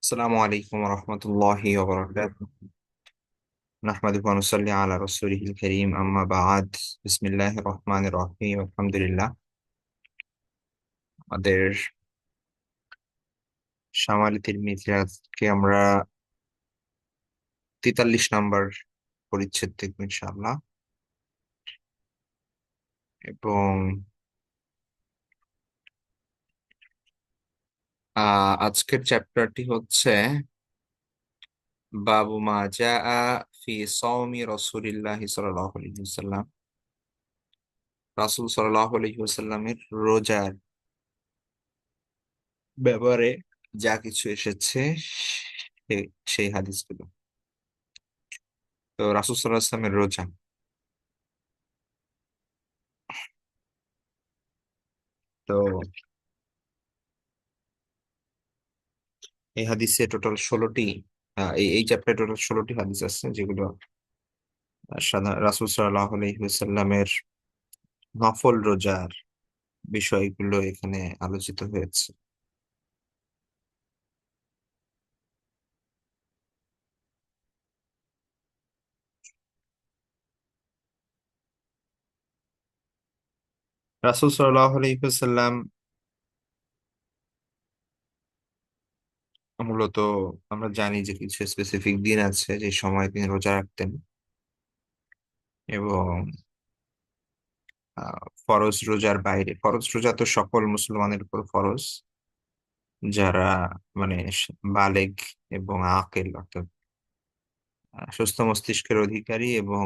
السلام عليكم ورحمة الله وبركاته. نحمده ونصلي على رسوله الكريم، أما بعد. بسم الله الرحمن الرحيم. الحمد لله. আমাদের শামালি তিরমিজি আজকে আমরা 43 নম্বর পরিচ্ছেদ দেখবো ইনশাআল্লাহ। এবং আজকের চ্যাপ্টারটি হচ্ছে বাবু মা জাআ ফি সাওমি রাসূলিল্লাহি সাল্লাল্লাহু আলাইহি ওয়াসাল্লাম। রাসূল সাল্লাল্লাহু আলাইহি ওয়াসাল্লামের রোজার ব্যাপারে যা কিছু এসেছে সেই হাদিসগুলো। তো রাসূল সাল্লাল্লাহু আলাইহি ওয়াসাল্লামের রোজা, তো এই হাদিসে টোটাল 16টি, এই চ্যাপ্টারে টোটাল 16টি হাদিস আছে, যেগুলো সাধারণ রাসূল সাল্লাল্লাহু আলাইহি ওয়াসাল্লামের নফল রোজার বিষয়গুলো এখানে আলোচিত হয়েছে। রাসূল সাল্লাল্লাহু আলাইহি ওয়াসাল্লাম মূলত, আমরা জানি যে কিছু স্পেসিফিক দিন আছে যে সময় তিনি রোজা রাখতেন, এবং ফরজ রোজার বাইরে, ফরজ রোজা তো সকল মুসলমানের উপর ফরজ, যারা মানে বালেগ এবং আকেল, অর্থাৎ সুস্থ মস্তিষ্কের অধিকারী এবং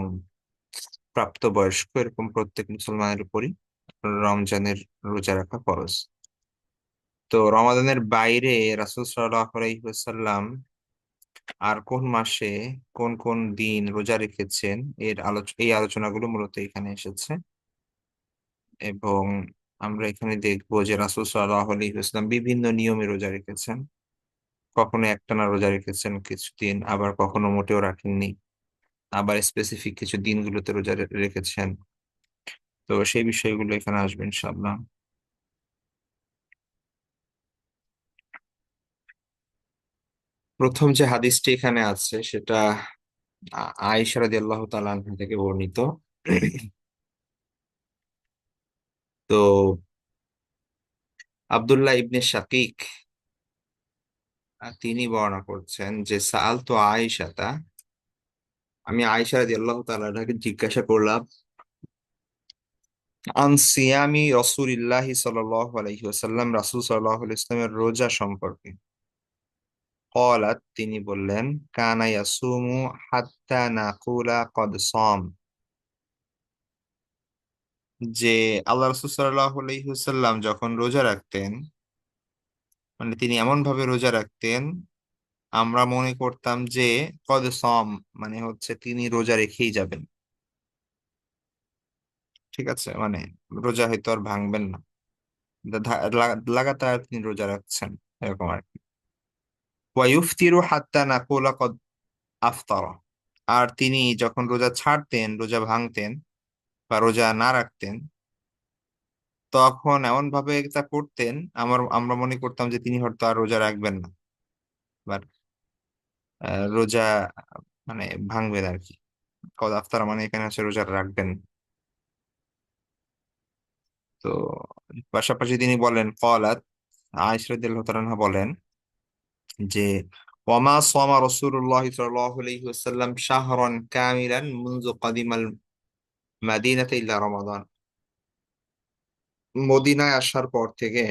প্রাপ্তবয়স্ক, এরকম প্রত্যেক মুসলমানের উপরই রমজানের রোজা রাখা ফরজ। তো রমাদানের বাইরে রাসূল সাল্লাল্লাহু আলাইহি ওয়াসাল্লাম আর কোন মাসে কোন কোন দিন রোজা রেখেছেন, এই আলোচনাগুলো মূলত এখানে এসেছে। এবং আমরা এখানে দেখবো যে রাসূল সাল্লাল্লাহু আলাইহি ওয়াসাল্লাম বিভিন্ন নিয়মে রোজা রেখেছেন। কখনো একটানা রোজা রেখেছেন কিছুদিন, আবার কখনো মোটেও রাখেননি, আবার স্পেসিফিক কিছু দিনগুলোতে রোজা রেখেছেন। তো সেই বিষয়গুলো এখানে আসবে ইনশাআল্লাহ। প্রথম যে হাদিসটি এখানে আছে সেটা আয়েশা রাদিয়াল্লাহু তাআলা আনহা থেকে বর্ণিত। তো আব্দুল্লাহ ইবনে শাকিক তিনি বর্ণনা করছেন যে সাআলতু আয়েশাতা, আমি আয়েশা রাদিয়াল্লাহু তাআলা আনহাকে জিজ্ঞাসা করলাম আন সিয়ামি রাসূলিল্লাহি সাল্লাল্লাহু আলাইহি ওয়াসাল্লাম, রাসূল সাল্লাল্লাহু আলাইহি ওয়াসাল্লামের রোজা সম্পর্কে। ক্বালাত, তিনি বললেন, কানা ইয়াসুমু হাত্তা নাকুলা কদ সাম, যে আল্লাহ রাসূল সাল্লাল্লাহু আলাইহি ওয়াসাল্লাম যখন রোজা রাখতেন, মানে তিনি এমন ভাবে রোজা রাখতেন আমরা মনে করতাম যে কদ সম, মানে হচ্ছে তিনি রোজা রেখেই যাবেন। ঠিক আছে, মানে রোজা হয়তো আর ভাঙবেন না, লাগাতার তিনি রোজা রাখছেন, এরকম আর কি। ওয়াইফতিরু হাত্তা নাকুলা কদ আফতারা, আর তিনি যখন রোজা ছাড়তেন, রোজা ভাঙতেন বা রোজা না রাখতেন, তখন এমন ভাবে তা করতেন আমরা মনে করতাম যে তিনি হয়তো আর রোজা রাখবেন না, বাট রোজা মানে ভাঙবেন আর কি। কদ আফতারা মানে এখানে হচ্ছে রোজা রাখবেন। তো পাশাপাশি তিনি বলেন, ক্বালাত, আয়েশা রাদিয়াল্লাহু তাআলা আনহা বলেন যে ওয়ামা সামা রাসূলুল্লাহ সাল্লাল্লাহু আলাইহি ওয়াসাল্লাম শাহরান কামিলান মুনযু কাদিমাল মাদিনাতা ইল্লা রমাদান, মদিনায় আসার পর থেকে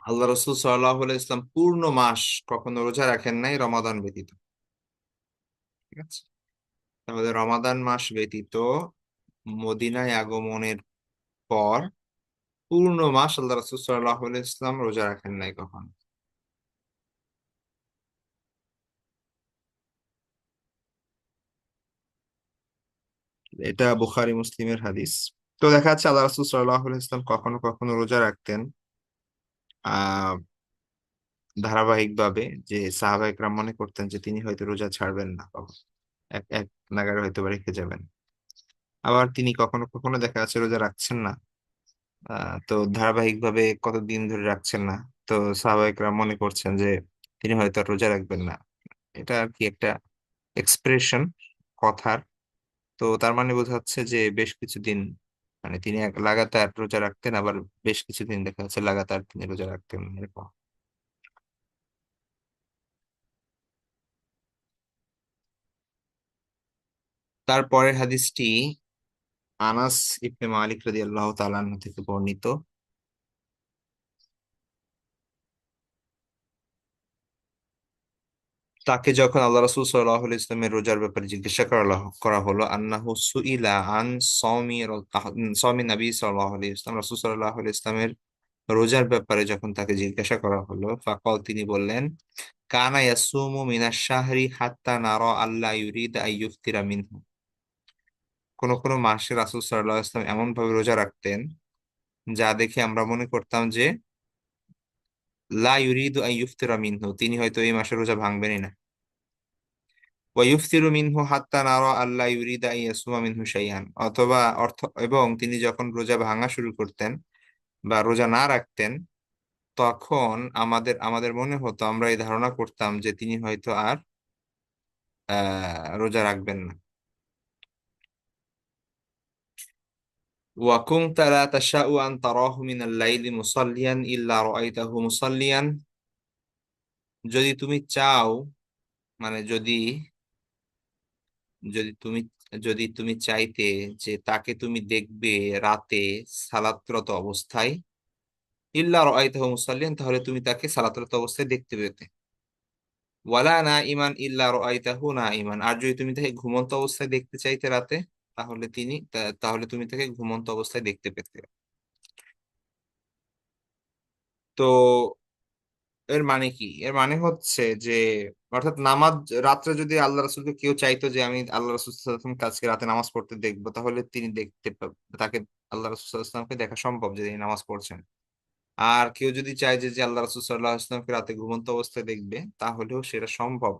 আল্লাহ রাসূল সাল্লাল্লাহু আলাইহি ওয়াসাল্লাম পূর্ণ মাস কখনো রোজা রাখেন নাই, রমাদান ব্যতীত। ঠিক আছে, তাহলে রমাদান মাস ব্যতীত মদিনায় আগমনের পর পূর্ণ মাস আল্লাহ রাসূল সাল্লাল্লাহু আলাইহি ওয়াসাল্লাম রোজা রাখেন নাই কখনো। এটা বুখারী মুসলিমের হাদিস। তো দেখা যাচ্ছে আল্লাহ রাসূল সাল্লাল্লাহু আলাইহি ওয়াসাল্লাম কখনো কখনো রোজা রাখতেন আহ ধারাবাহিক ভাবে, যে সাহাবা ইকরাম মনে করতেন যে তিনি হয়তো রোজা ছাড়বেন না, কখন এক এক নাগাড়ে হয়তো বা রেখে যাবেন। আবার তিনি কখনো কখনো দেখা যাচ্ছে রোজা রাখছেন না, তো ধারাবাহিক ভাবে কতদিন ধরে রাখছেন না। তো সাহাবা ইকরাম মনে করছেন যে তিনি হয়তো আর রোজা রাখবেন না। এটা আর কি একটা এক্সপ্রেশন কথার। তো তার মানে বোঝাচ্ছে যে বেশ কিছুদিন, মানে তিনি লাগাতার রোজা রাখতেন, আবার বেশ কিছুদিন দেখা যাচ্ছে লাগাতার তিনি রোজা রাখতেন, এরকম। তারপরের হাদিসটি আনাস ইবনে মালিক রাদিয়াল্লাহু তাআলা আনহু থেকে বর্ণিত। তাকে যখন আল্লাহ রাসূল সাল্লাল্লাহু আলাইহি ইসলামের রোজার ব্যাপারে জিজ্ঞাসা করা হলো, আন্নাহু সুইলা আন সাওমি নবী সাল্লাল্লাহু আলাইহি ইসলাম, রাসূল সাল্লাল্লাহু আলাইহি ইসলামের রোজার ব্যাপারে যখন তাকে জিজ্ঞাসা করা হলো, ফাকাল, তিনি বললেন, কানা ইয়াসুমু মিনাশ শাহরি হাত্তা নারা আল্লাহ ইউরিদ আইয়ুফতিরা মিনহু। কোন কোন মাসে রাসূল সাল্লাল্লাহু আলাইহি ইসলাম এমন ভাবে রোজা রাখতেন যা দেখে আমরা মনে করতাম যে লা ইউরিদু আইয়ুফতিরা মিনহু, তিনি হয়তো এই মাসে রোজা ভাঙবেনই না। ওয়াইফতিরু মিনহু হাত্তা নারা আল্লাহ ইউরিদা ইয়াসুমা মিনহু শাইআন, অথবা অর্থ, এবং তিনি যখন রোজা ভাঙা শুরু করতেন বা রোজা না রাখতেন, তখন আমাদের আমাদের মনে হতো, আমরা এই ধারণা করতাম যে তিনি হয়তো আর রোজা রাখবেন না। ওয়া কুনতা লা তাশাউ আন তারাহু মিনাল লাইলি মুসাল্লিয়ান ইল্লা রাআইতাহু মুসাল্লিয়ান, যদি তুমি চাও, মানে যদি তুমি যদি তুমি চাইতে যে তাকে তুমি দেখবে রাতে সালাতরত অবস্থায়, ইল্লা রাআইতাহু মুসাল্লিয়ান, তাহলে তুমি তাকে সালাতরত অবস্থায় দেখতে পেতে। ওয়ালা না ইমান ইল্লা রাআইতাহু না ইমান, আর যদি তুমি তাকে ঘুমন্ত অবস্থায় দেখতে চাইতে রাতে, তাহলে তুমি তাকে ঘুমন্ত অবস্থায় দেখতে পেতে। তো এর মানে কি? এর মানে হচ্ছে যে, অর্থাৎ নামাজ, রাত্রে যদি আল্লাহ রাসূলকে কেউ চাইতো যে আমি আল্লাহ রাসূল সাল্লাল্লাহু আলাইহি ওয়াসাল্লাম আজকে রাতে নামাজ পড়তে দেখবো, তাহলে তিনি তাকে আল্লাহ রাসূল সাল্লাল্লাহু আলাইহি ওয়াসাল্লামকে দেখা সম্ভব যে তিনি নামাজ পড়ছেন। আর কেউ যদি চায় যে আল্লাহ রাসূল সাল্লাল্লাহু আলাইহি ওয়াসাল্লামকে রাতে ঘুমন্ত অবস্থায় দেখবে, তাহলেও সেটা সম্ভব।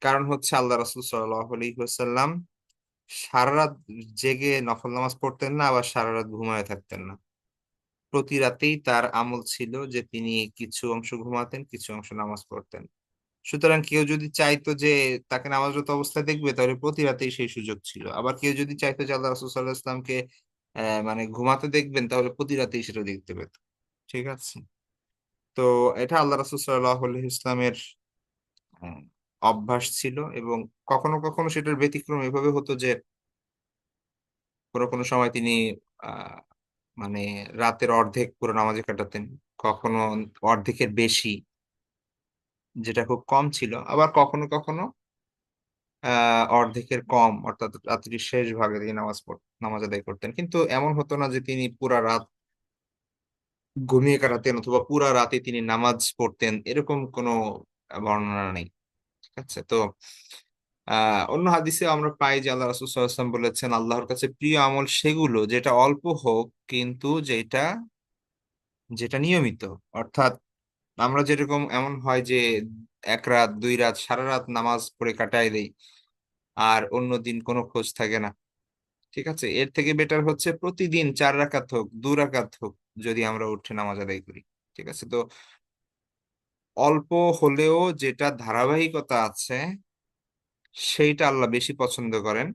কারণ হচ্ছে আল্লাহ রাসূল সাল্লাল্লাহু আলাইহি ওয়াসাল্লাম সারা রাত জেগে নফল নামাজ পড়তেন না, আবার সারা রাত ঘুমায় থাকতেন না। প্রতি রাতেই তার আমল ছিল যে তিনি কিছু অংশ ঘুমাতেন, কিছু অংশ নামাজ পড়তেন। সুতরাং কেউ যদি চাইতো যে তাকে নামাজরত অবস্থায় দেখবে, তাহলে প্রতি রাতেই সেই সুযোগ ছিল। আবার কেউ যদি চাইতো যে আল্লাহ রাসূল সাল্লাল্লাহু আলাইহি ওয়াসাল্লামকে মানে ঘুমাতে দেখবেন, তাহলে প্রতি রাতেই সেটা দেখতে পেত। ঠিক আছে। তো এটা আল্লাহ রাসূল সাল্লাল্লাহু আলাইহি ইসলামের আহ, অভ্যাস ছিল। এবং কখনো কখনো সেটার ব্যতিক্রম এভাবে হতো যে কোনো কোনো সময় তিনি আহ মানে রাতের অর্ধেক পুরো নামাজে কাটাতেন, কখনো অর্ধেকের বেশি, যেটা খুব কম ছিল। আবার কখনো কখনো অর্ধেকের কম, অর্থাৎ রাত্রির শেষ ভাগে তিনি নামাজ আদায় করতেন। কিন্তু এমন হতো না যে তিনি পুরা রাত ঘুমিয়ে কাটাতেন অথবা পুরা রাতে তিনি নামাজ পড়তেন, এরকম কোনো বর্ণনা নেই। ঠিক আছে। তো অন্য হাদিসে আমরা পাই যে আল্লাহ রাসূল সাল্লাল্লাহু আলাইহি ওয়াসাল্লাম বলেছেন, আল্লাহর কাছে প্রিয় আমল সেগুলো যেটা অল্প হোক, কিন্তু যেটা যেটা নিয়মিত। অর্থাৎ আমরা যেরকম, এমন হয় যে এক রাত দুই রাত সারা রাত নামাজ পড়ে কাটায় দেই, আর অন্য দিন কোনো খোঁজ থাকে না। ঠিক আছে, এর থেকে বেটার হচ্ছে প্রতিদিন 4 রাকাত হোক, 2 রাকাত হোক, যদি আমরা উঠে নামাজ আদায় করি। ঠিক আছে। তো অল্প হলেও যেটা ধারাবাহিকতা আছে, সেইটা আল্লাহ বেশি পছন্দ করেন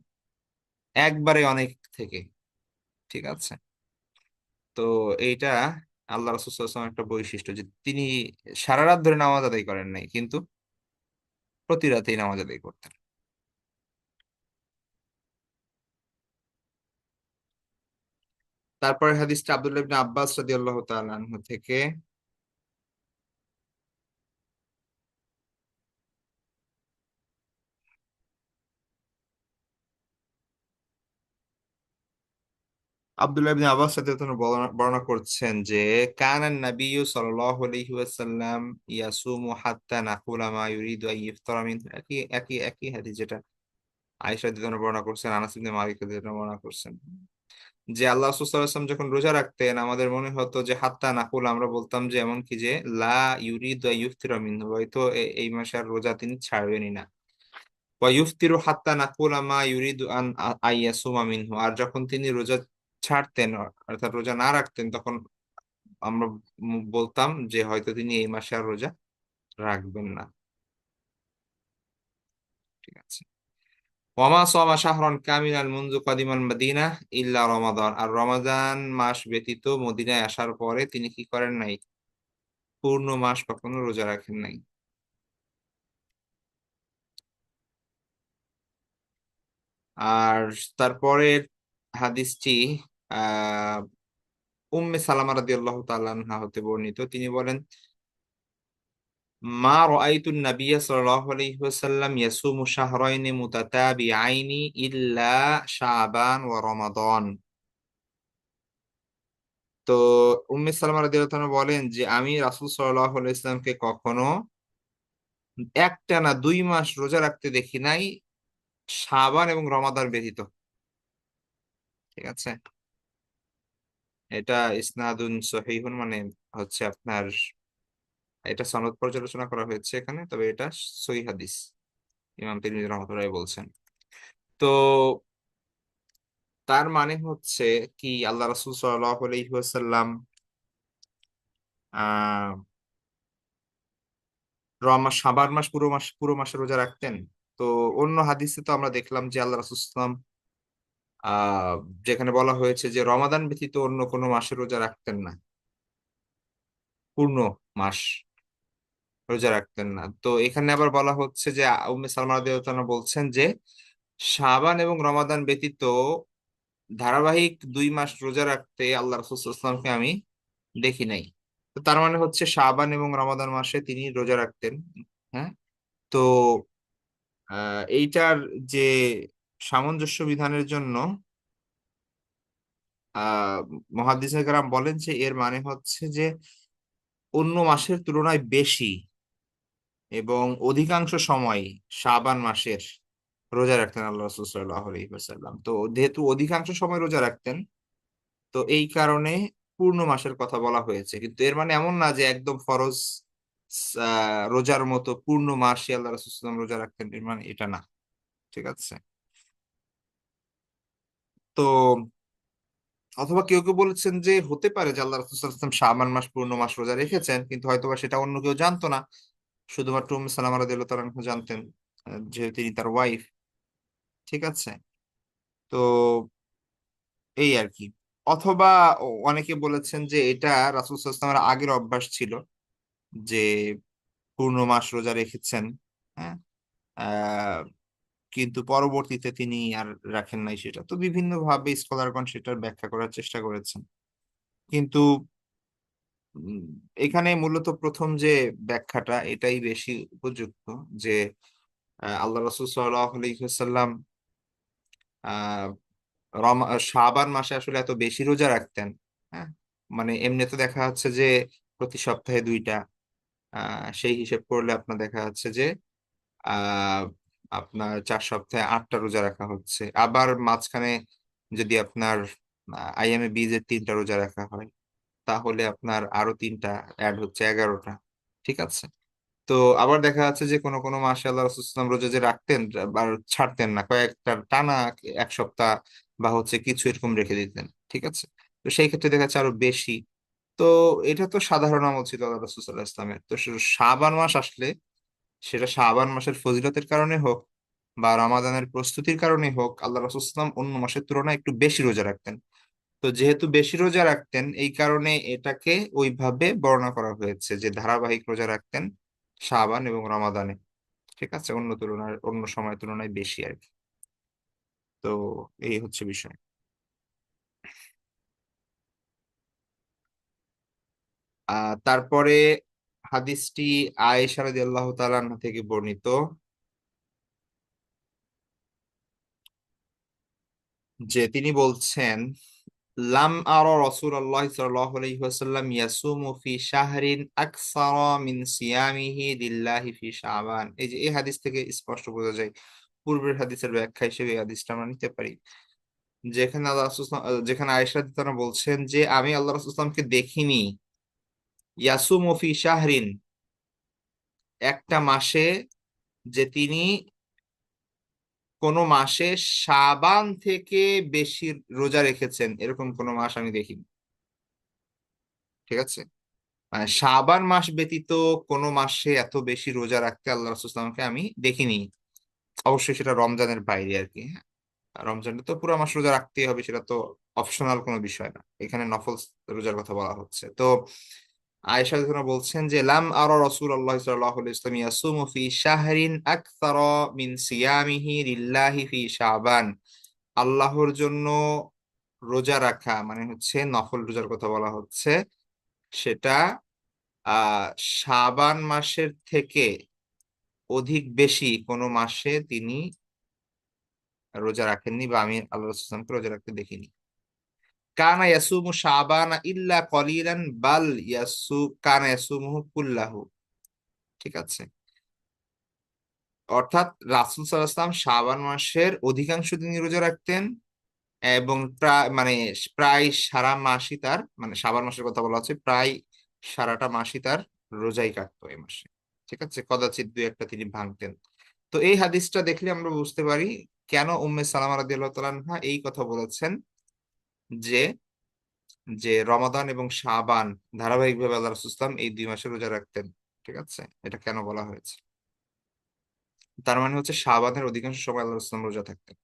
একবারে অনেক থেকে। ঠিক আছে। তো এইটা আল্লাহ রাসূল সাল্লাল্লাহু আলাইহি ওয়াসাল্লামের একটা বৈশিষ্ট্য যে তিনি সারা রাত ধরে নামাজ আদায় করেন নাই, কিন্তু প্রতি রাতেই নামাজ আদায় করতেন। তারপরে হাদিসটা আব্দুল্লাহ ইবনে আব্বাস রাদিয়াল্লাহু তাআলা আনহু থেকে। আব্দুল্লাহ ইবনে আব্বাস রাদিয়াল্লাহু তাআলা বর্ণনা করছেন যে, কানান নাবিয়্যু সাল্লাল্লাহু আলাইহি ওয়াসাল্লাম ইয়াসুমু হাত্তা নাকুলা মা ইউরিদু আন ইফতারা মিন, একই হাদিস যেটা আয়েশা রাদিয়াল্লাহু আনহা বর্ণনা করছেন, আনাস ইবনে মালিক রাদিয়াল্লাহু আনহু বর্ণনা করছেন, যে আল্লাহ রাসূল সাল্লাল্লাহু আলাইহি ওয়াসাল্লাম যখন রোজা রাখতেন, আমাদের মনে হতো যে হাত্তা নাকুল, আমরা বলতাম যে এমন কি যে লা ইউরিদু আন ইফতারা মিনহু, হয়তো এই মাসে আর রোজা তিনি ছাড়বেনই না। ওয়া ইফতিরু হাত্তা নাকুলা মা ইউরিদু আন আইয়াসুমা মিনহু, আর যখন তিনি রোজা ছাড়তেন, অর্থাৎ রোজা না রাখতেন, তখন আমরা বলতাম যে হয়তো তিনি এই মাসে আর রোজা রাখবেন না। ঠিক আছে। ওয়ামা সামা শাহরান কামিলান মুনযু কাদিমাল মাদিনা ইল্লা রমাদান, আর রমাদান মাস ব্যতীত মদিনায় আসার পরে তিনি কি করেন নাই? পূর্ণ মাস কখনো রোজা রাখেন নাই। আর তারপরের হাদিসটি আহ উম্মে সালামা রাদিয়াল্লাহু তাআলা আনহা হতে বর্ণিত। তিনি বলেন, মা রাআইতুন নাবিয়্যা সাল্লাল্লাহু আলাইহি ওয়াসাল্লাম ইয়াসুমু শাহরাইনি মুতাতাবিআইনি ইল্লা শাবান ওয়া রমাদান। তো উম্মে সালামা রাদিয়াল্লাহু তাআলা বলেন যে আমি রাসূল সাল্লাল্লাহু আলাইহি ওয়াসাল্লামকে কখনো একটানা 2 মাস রোজা রাখতে দেখি নাই, শাবান এবং রমাদান ব্যতীত। ঠিক আছে। এটা ইসনাদুন সহিহুন, মানে হচ্ছে আপনার, এটা সনদ পর্যালোচনা করা হয়েছে এখানে, তবে এটা সহিহ হাদিস। ইমাম তিরমিজি রহমাতুল্লাহ বলছেন। তো তার মানে হচ্ছে কি, আল্লাহ রাসূল সাল্লাল্লাহু আলাইহি ওয়াসাল্লাম আহ শাবান মাস পুরো মাসে রোজা রাখতেন। তো অন্য হাদিসে তো আমরা দেখলাম যে আল্লাহ রাসূল সাল্লাল্লাহু আলাইহি ওয়াসাল্লাম যেখানে বলা হয়েছে যে রমাদান ব্যতীত অন্য কোনো মাসে রোজা রাখতেন না, পূর্ণ মাস রোজা রাখতেন না। তো এখানে আবার বলা হচ্ছে যে উম্মে সালমা রাদিয়াল্লাহু তাআলা বলছেন যে শাবান এবং রমাদান ব্যতীত ধারাবাহিক 2 মাস রোজা রাখতে আল্লাহ রাসূল সাল্লাল্লাহু আলাইহি ওয়াসাল্লামকে আমি দেখি নাই। তো তার মানে হচ্ছে শাবান এবং রমাদান মাসে তিনি রোজা রাখতেন। হ্যাঁ। তো এইটার যে সামঞ্জস্য বিধানের জন্য আহ মুহাদ্দিসে কেরাম বলেন যে এর মানে হচ্ছে যে অন্য মাসের তুলনায় বেশি এবং অধিকাংশ সময় শাবান মাসের রোজা রাখতেন আল্লাহ রাসূল সাল্লাল্লাহু আলাইহি ওয়াসাল্লাম। তো যেহেতু অধিকাংশ সময় রোজা রাখতেন, তো এই কারণে পূর্ণ মাসের কথা বলা হয়েছে। কিন্তু এর মানে এমন না যে একদম ফরজ রোজার মতো পূর্ণ মাসই আল্লাহ রাসূল সাল্লাল্লাহু আলাইহি ওয়াসাল্লাম রোজা রাখতেন, এর মানে এটা না। ঠিক আছে। তো অথবা কেউ কেউ বলেছেন যে হতে পারে যে আল্লাহ রাসূল সাল্লাল্লাহু আলাইহি ওয়াসাল্লাম শাবান মাস পূর্ণ মাস রোজা রেখেছেন, কিন্তু হয়তোবা সেটা অন্য কেউ জানতো না, শুধুমাত্র উম্মে সালামা রাদিয়াল্লাহু তাআলা আনহা জানতেন, যেহেতু তিনি তার ওয়াইফ। ঠিক আছে। তো এই আর কি। অথবা অনেকে বলেছেন যে এটা রাসূল সাল্লাল্লাহু আলাইহি ওয়াসাল্লামের আগের অভ্যাস ছিল, যে পূর্ণ মাস রোজা রেখেছেন। হ্যাঁ। আহ কিন্তু পরবর্তীতে তিনি আর রাখেন নাই সেটা। তো বিভিন্ন ভাবে স্কলারগণ সেটার ব্যাখ্যা করার চেষ্টা করেছেন। কিন্তু উম, এখানে মূলত প্রথম যে ব্যাখ্যাটা এটাই বেশি উপযুক্ত, যে আল্লাহ রাসূল সাল্লাল্লাহু আলাইহি ওয়াসাল্লাম আহ শাবান মাসে আসলে এত বেশি রোজা রাখতেন। হ্যাঁ। মানে এমনিতে দেখা যাচ্ছে যে প্রতি সপ্তাহে 2টা, সেই হিসেব করলে আপনার দেখা যাচ্ছে যে আহ আপনার 4 সপ্তাহে 8টা রোজা রাখা হচ্ছে। আবার মাঝখানে যদি আপনার আইএমএ বীজের 3টা রোজা রাখা হয়, তাহলে আপনার আরো 3টা অ্যাড হচ্ছে 11টা। ঠিক আছে। তো আবার দেখা যাচ্ছে যে কোনো কোনো মাসে আল্লাহ রাসূল সাল্লাল্লাহু আলাইহি ওয়াসাল্লাম রোজা যে রাখতেন বা ছাড়তেন না, কয়েকটা টানা 1 সপ্তাহ বা হচ্ছে কিছু এরকম রেখে দিতেন। ঠিক আছে। তো সেই ক্ষেত্রে দেখা যাচ্ছে আরো বেশি। তো এটা তো সাধারণ আমল ছিল আল্লাহ রাসূল সাল্লাল্লাহু আলাইহি ওয়াসাল্লামের। তো শাবান মাস আসলে, সেটা শাবান মাসের ফজিলতের কারণে হোক বা রমাদানের প্রস্তুতির কারণে হোক, আল্লাহ রাসূল সাল্লাল্লাহু আলাইহি ওয়াসাল্লাম অন্য মাসের তুলনায় একটু বেশি রোজা রাখতেন। তো যেহেতু বেশি রোজা রাখতেন, এই কারণে এটাকে ওইভাবে বর্ণনা করা হয়েছে যে ধারাবাহিক রোজা রাখতেন শাবান এবং রমাদানে। ঠিক আছে। অন্য সময়ের তুলনায় বেশি আর কি। তো এই হচ্ছে বিষয়। তারপরে হাদিসটি আয়েশা রাদিয়াল্লাহু তাআলা আনহা থেকে বর্ণিত, যে তিনি বলছেন, লাম আরা রাসূলুল্লাহ সাল্লাল্লাহু আলাইহি ওয়াসাল্লাম ইয়াসুমু ফি শাহরিন আকসারা মিন সিয়ামিহি লিল্লাহি ফি শাবান। এই যে এই হাদিস থেকে স্পষ্ট বোঝা যায়, পূর্বের হাদিসের ব্যাখ্যা হিসেবে এই হাদিসটা আমরা নিতে পারি, যেখানে আয়েশা রাদিয়াল্লাহু তাআলা বলছেন যে আমি আল্লাহ রাসূল সাল্লাল্লাহু আলাইহি ওয়াসাল্লামকে দেখিনি ইয়াসুমু ফি শাহরিন, একটা মাসে, যে তিনি কোন মাসে শাবান থেকে বেশি রোজা রেখেছেন, এরকম কোন মাস আমি দেখিনি। ঠিক আছে। মানে শাবান মাস ব্যতীত কোনো মাসে এত বেশি রোজা রাখতে আল্লাহ রাসূলুল্লাহ সাল্লাল্লাহু আলাইহি ওয়াসাল্লামকে আমি দেখিনি। অবশ্যই সেটা রমজানের বাইরে আর কি, হ্যাঁ। রমজানে তো পুরো মাস রোজা রাখতেই হবে, সেটা তো অপশনাল কোনো বিষয় না, এখানে নফল রোজার কথা বলা হচ্ছে। তো আয়েশা রাদিয়াল্লাহু বলছেন যে লাম আরা রাসূলুল্লাহ সাল্লাল্লাহু আলাইহি ওয়াসাল্লাম ইয়াসুমু ফি শাহরিন আকতারা মিন সিয়ামিহি লিল্লাহি ফি শাবান। আল্লাহর জন্য রোজা রাখা মানে হচ্ছে নফল রোজার কথা বলা হচ্ছে, সেটা আহ শাবান মাসের থেকে অধিক বেশি কোনো মাসে তিনি রোজা রাখেননি, বা আমি আল্লাহ রাসূলুল্লাহ সাল্লাল্লাহু আলাইহি ওয়াসাল্লামকে রোজা রাখতে দেখিনি। কানা ইয়াসুমু শাবানা ইল্লা কলিলান বাল কানা ইয়াসুমুহু কুল্লাহু। ঠিক আছে, অর্থাৎ রাসূল সাল্লাল্লাহু আলাইহি ওয়াসাল্লাম শাবান মাসের অধিকাংশ দিনই রোজা রাখতেন, এবং প্রায় সারা মাসই তার, মানে শাবান মাসের কথা বলা হচ্ছে, প্রায় সারাটা মাসই তার রোজাই কাটতো এই মাসে। ঠিক আছে, কদাচিৎ দুই একটা তিনি ভাঙতেন। তো এই হাদিসটা দেখলে আমরা বুঝতে পারি কেন উম্মে সালামা রাদিয়াল্লাহু তাআলা আনহা এই কথা বলেছেন যে যে রমাদান এবং শাবান ধারাবাহিকভাবে আল্লাহ রাসূলুল্লাহ সাল্লাল্লাহু আলাইহি ওয়াসাল্লাম এই 2 মাসে রোজা রাখতেন। ঠিক আছে, এটা কেন বলা হয়েছে? তার মানে হচ্ছে শাবানের অধিকাংশ সময় আল্লাহ রাসূলুল্লাহ সাল্লাল্লাহু আলাইহি ওয়াসাল্লাম রোজা থাকতেন,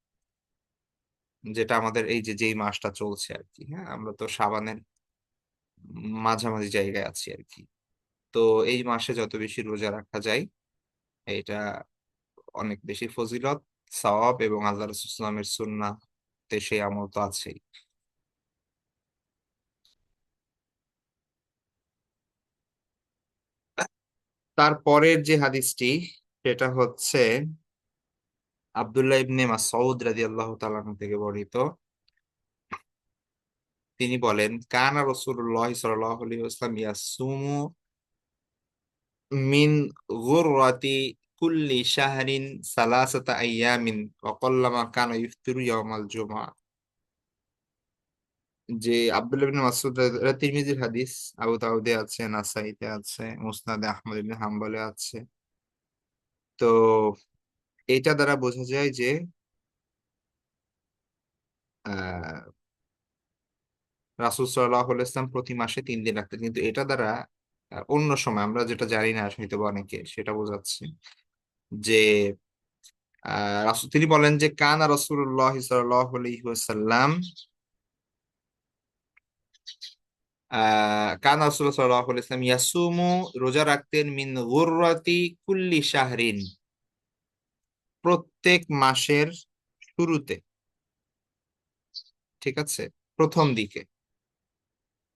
যেটা আমাদের এই যে যেই মাসটা চলছে আর কি, হ্যাঁ, আমরা তো শাবানের মাঝামাঝি জায়গায় আছি আর কি। তো এই মাসে যত বেশি রোজা রাখা যায়, এটা অনেক বেশি ফজিলত, সওয়াব, এবং আল্লাহ রাসূলুল্লাহ সাল্লাল্লাহু আলাইহি ওয়াসাল্লামের সুন্নাতে সেই আমল তো আছেই। তারপরের যে হাদিসটি, সেটা হচ্ছে আব্দুল্লাহ ইবনে মাসউদ রাদিয়াল্লাহু তাআলা আনহু থেকে বর্ণিত। তিনি বলেন কানা রাসূলুল্লাহ সাল্লাল্লাহু আলাইহি ওয়াসাল্লাম ইয়াসুমু মিন গুররাতি কুল্লি শাহরিন সালাসাতা আইয়ামিন ওয়া কাল্লামা কানা ইফতিরু ইয়াওমাল জুমআ। যে আব্দুল্লাহ ইবনে মাসউদ, এটা তিরমিজির হাদিস, আবু দাউদে আছে, নাসাইতে আছে, মুসনাদে আহমদ ইবনে হাম্বলে আছে। তো এটা দ্বারা বোঝা যায় যে আহ রাসূল সাল্লাল্লাহু আলাইহি ওয়াসাল্লাম প্রতি মাসে 3 দিন রাখতেন, কিন্তু এটা দ্বারা অন্য সময় আমরা যেটা জানি না হয়তো বা অনেকে, সেটা বোঝাচ্ছে যে তিনি বলেন যে কানা রাসূলুল্লাহ সাল্লাল্লাহু আলাইহি ওয়াসাল্লাম কানা রাসূলুল্লাহ সাল্লাল্লাহু আলাইহি ওয়াসাল্লাম ইয়াসুমু, রোজা রাখতেন, মিন গুররাতি কুল্লি শাহরিন, প্রত্যেক মাসের শুরুতে। ঠিক আছে, প্রথম দিকে,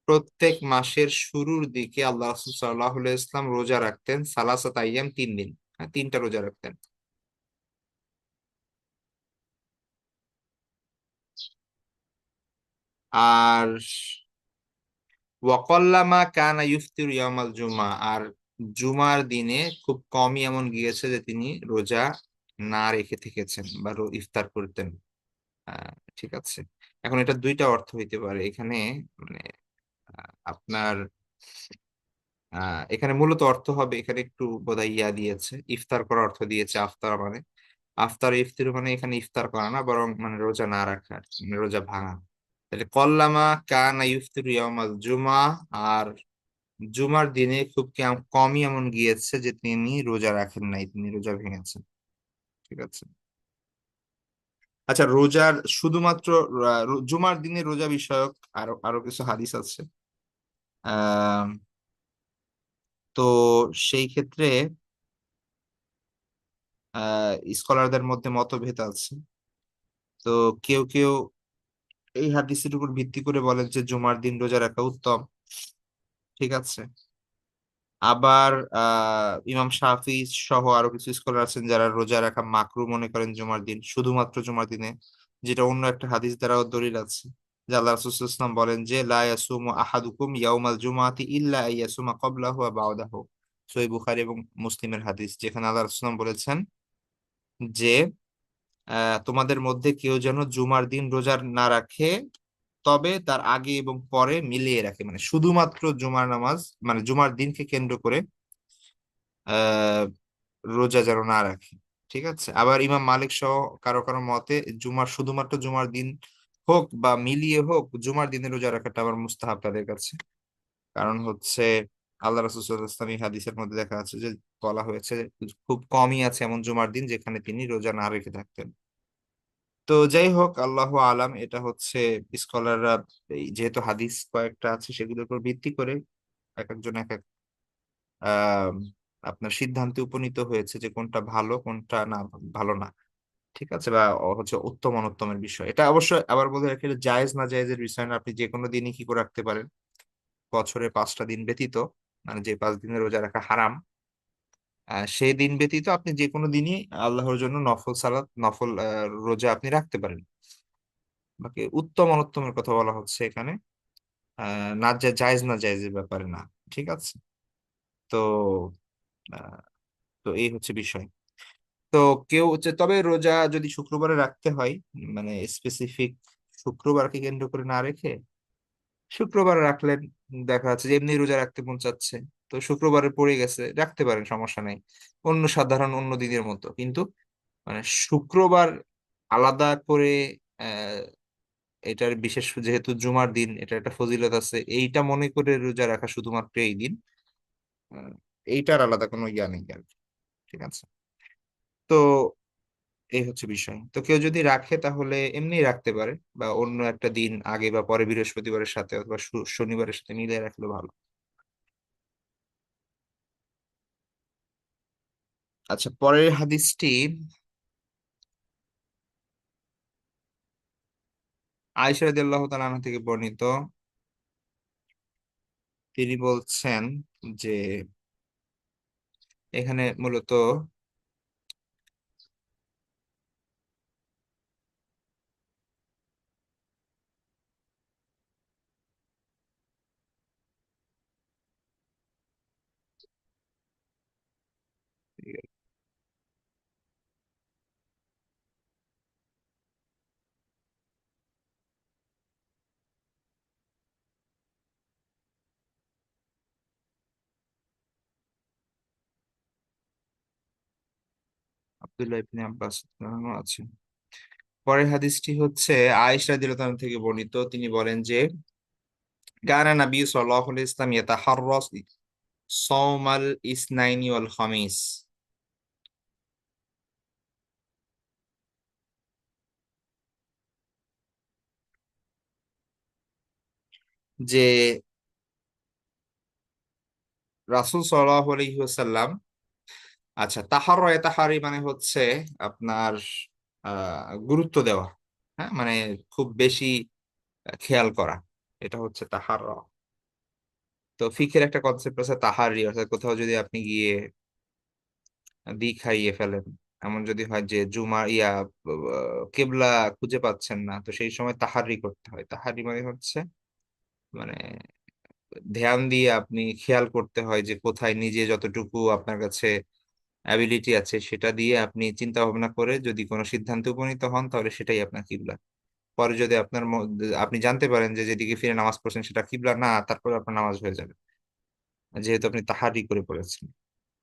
প্রত্যেক মাসের শুরুর দিকে আল্লাহ রাসূল সাল্লাল্লাহু আলাইহি ওয়াসাল্লাম রোজা রাখতেন সালাসাত আইয়াম, 3 দিন, হ্যাঁ, 3টা রোজা রাখতেন। আর ওয়াকাল্লামা কানা ইফতির ইয়ামাল জুমা, আর জুমার দিনে খুব কমই এমন গিয়েছে যে তিনি রোজা না রেখে থেকেছেন বা ইফতার করতেন। ঠিক আছে, এখন এটা দুইটা অর্থ হইতে পারে এখানে, মানে আপনার এখানে মূলত অর্থ হবে, এখানে একটু বোধহয় ইয়া দিয়েছে, ইফতার করার অর্থ দিয়েছে, আফতার মানে, আফতার ইফতির মানে এখানে ইফতার করা না, বরং মানে রোজা না রাখা আর কি, মানে রোজা ভাঙা। তাহলে কল্লামা কানা ইফতির ইয়াউমাল জুমা, আর জুমার দিনে খুব কমই এমন গিয়েছে যে তিনি রোজা রাখেন নাই, তিনি রোজা ভেঙেছেন। ঠিক আছে, আচ্ছা, রোজার শুধুমাত্র জুমার দিনে রোজা বিষয়ক আরো আরো কিছু হাদিস আছে। আহ তো সেই ক্ষেত্রে স্কলারদের মধ্যে মতভেদ আছে। তো কেউ কেউ এই হাদিসের উপর ভিত্তি করে বলেন যে জুমার দিন রোজা রাখা উত্তম। ঠিক আছে, আবার ইমাম শাফি সহ আরো কিছু স্কলার আছেন যারা রোজা রাখা মাকরু মনে করেন জুমার দিন, শুধুমাত্র জুমার দিনে, যেটা অন্য একটা হাদিস দ্বারাও দলিল আছে, যে আল্লাহ রাসূল সাল্লাল্লাহু আলাইহি ওয়াসাল্লাম বলেন যে লা ইয়াসুমু আহাদুকুম ইয়াউমাল জুমআতি ইল্লা আইয়াসুমা ক্বাবলাহু ওয়া বা'দাহু। সহিহ বুখারী এবং মুসলিমের হাদিস, যেখানে আল্লাহ রাসূল সাল্লাল্লাহু আলাইহি ওয়াসাল্লাম বলেছেন যে তোমাদের মধ্যে কেউ যেন জুমার দিন রোজা না রাখে, তবে তার আগে এবং পরে মিলিয়ে রাখে, মানে শুধুমাত্র জুমার নামাজ, মানে জুমার দিনকে কেন্দ্র করে আহ রোজা যেন না রাখে। ঠিক আছে, আবার ইমাম মালিক সহ কারো কারো মতে শুধুমাত্র জুমার দিন হোক বা মিলিয়ে হোক, জুমার দিনে রোজা রাখাটা আবার মুস্তাহাব তাদের কাছে। কারণ হচ্ছে আল্লাহ রাসূল সাল্লাল্লাহু আলাইহি ওয়াসাল্লাম এই হাদিসের মধ্যে দেখা যাচ্ছে যে বলা হয়েছে যে খুব কমই আছে এমন জুমার দিন যেখানে তিনি রোজা না রেখে থাকতেন। তো যাই হোক, আল্লাহু আলাম, এটা হচ্ছে স্কলাররা যেহেতু হাদিস কয়েকটা আছে সেগুলোর উপর ভিত্তি করে এক একজন এক এক আহ আপনার সিদ্ধান্তে উপনীত হয়েছে যে কোনটা ভালো কোনটা না ভালো না। ঠিক আছে, বা হচ্ছে উত্তম অনুত্তমের বিষয়। এটা অবশ্যই আবার বলে রাখি, এটা জায়েজ না জায়েজের বিষয় না। আপনি যে কোনো দিনই কি করে রাখতে পারেন, বছরে 5টা দিন ব্যতীত, মানে যে 5 দিনের রোজা রাখা হারাম, সেই দিন ব্যতীত আপনি যে কোনো দিনই আল্লাহর জন্য নফল সালাত, নফল রোজা আপনি রাখতে পারেন। বাকি উত্তম অনুত্তমের কথা বলা হচ্ছে এখানে, না জায়েজ না জায়েজের ব্যাপারে না। ঠিক আছে। তো আহ, তো এই হচ্ছে বিষয়। তো কেউ হচ্ছে, তবে রোজা যদি শুক্রবারে রাখতে হয়, মানে স্পেসিফিক শুক্রবারকে কেন্দ্র করে না রেখে শুক্রবার রাখলেন, দেখা যাচ্ছে যে এমনি রোজা রাখতে মন চাচ্ছে, তো শুক্রবারে পড়ে গেছে, রাখতে পারেন, সমস্যা নেই, অন্য সাধারণ অন্য দিনের মতো। কিন্তু মানে শুক্রবার আলাদা করে আহ এটার বিশেষ, যেহেতু জুমার দিন, এটা একটা ফজিলত আছে, এইটা মনে করে রোজা রাখা শুধুমাত্র এই দিন, আহ, এইটার আলাদা কোনো ইয়া নেই আর কি। ঠিক আছে। তো এই হচ্ছে বিষয়। তো কেউ যদি রাখে তাহলে এমনি রাখতে পারে, বা অন্য একটা দিন আগে বা পরে, বৃহস্পতিবারের সাথে অথবা শনিবারের সাথে মিলিয়ে রাখলে ভালো। আচ্ছা, পরের হাদিসটি আয়েশা রাদিয়াল্লাহু তাআলা আনহা থেকে বর্ণিত। তিনি বলছেন যে এখানে মূলত আব্দুল্লাহ ইবনে আব্বাস রাদিয়াল্লাহু আনহু আছে। পরের হাদিসটি হচ্ছে আয়েশা রাদিয়াল্লাহু তাআলা থেকে বর্ণিত। তিনি বলেন যে কানা নবী সাল্লাল্লাহু আলাইহি ওয়াসাল্লাম ইয়াতাহাররাস সাওমাল ইসনাইনি ওয়াল খামিস। যে রাসূল সাল্লাল্লাহু আলাইহি ওয়াসাল্লাম, আচ্ছা, তাহারি মানে হচ্ছে আপনার গুরুত্ব দেওয়া, হ্যাঁ, মানে খুব বেশি খেয়াল করা, এটা হচ্ছে তাহার। তো ফিকের একটা কনসেপ্ট আছে তাহারি, অর্থাৎ কোথাও যদি আপনি গিয়ে দিক হারিয়ে ফেলেন, এমন যদি হয় যে জুমা কেবলা খুঁজে পাচ্ছেন না, তো সেই সময় তাহারি করতে হয়। তাহারি মানে হচ্ছে মানে ধ্যান দিয়ে আপনি খেয়াল করতে হয় যে কোথায় নিজে যতটুকু আপনার কাছে অ্যাবিলিটি আছে সেটা দিয়ে আপনি চিন্তা ভাবনা করে যদি কোনো সিদ্ধান্তে উপনীত হন তাহলে সেটাই আপনার কিবলা। পরে যদি আপনি জানতে পারেন যে যেদিকে ফিরে নামাজ পড়ছেন সেটা কিবলা না, তারপরে আপনার নামাজ হয়ে যাবে, যেহেতু আপনি তাহারি করে পড়েছেন।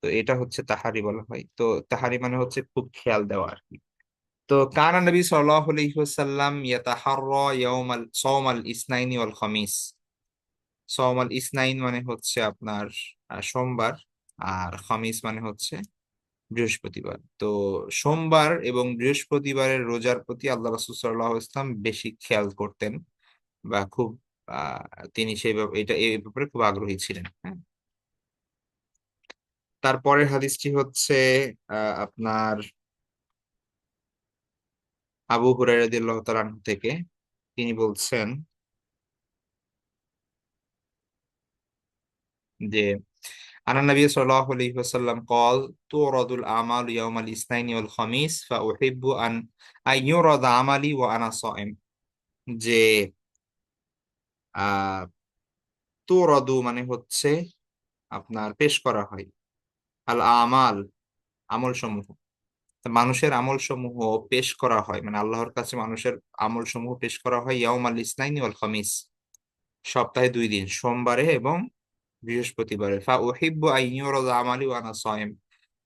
তো এটা হচ্ছে তাহারি বলা হয়। তো তাহারি মানে হচ্ছে খুব খেয়াল দেওয়া আর কি। তো কানা নবী সাল্লাল্লাহু আলাইহি ওয়াসাল্লাম ইয়াতাহাররা ইয়াউমাল সাওমাল ইসনাইনি ওয়াল খামিস। সাওমাল ইসনাইন মানে হচ্ছে আপনার সোমবার, আর খামিস মানে হচ্ছে বৃহস্পতিবার। তো সোমবার এবং বৃহস্পতিবারের রোজার প্রতি আল্লাহ রাসূল সাল্লাল্লাহু আলাইহি ওয়াসাল্লাম বেশি খেয়াল করতেন, বা খুব তিনি সেই এই ব্যাপারে খুব আগ্রহী ছিলেন। হ্যাঁ। তারপরের হাদিসটি হচ্ছে আপনার আবু হুরায়রা রাদিয়াল্লাহু তাআলা আনহু থেকে। তিনি বলছেন যে আনা নবী সাল্লাল্লাহু আলাইহি ওয়াসাল্লাম قال تعرض الأعمال يوم الاثنين والخميس فأحب أن يعرض عملي وأنا صائم। যে আহ তুরাদু মানে হচ্ছে আপনার পেশ করা হয়, আল আমাল, আমল সমূহ, মানুষের আমল সমূহ পেশ করা হয়, মানে আল্লাহর কাছে মানুষের আমল সমূহ পেশ করা হয় ইয়াউমাল ইসনাইনি ওয়াল খামিস, সপ্তাহে 2 দিন, সোমবারে এবং বৃহস্পতিবারে। ফা উহিব্বু আন ইউরাদা আমালি ওয়া আনা সাইম।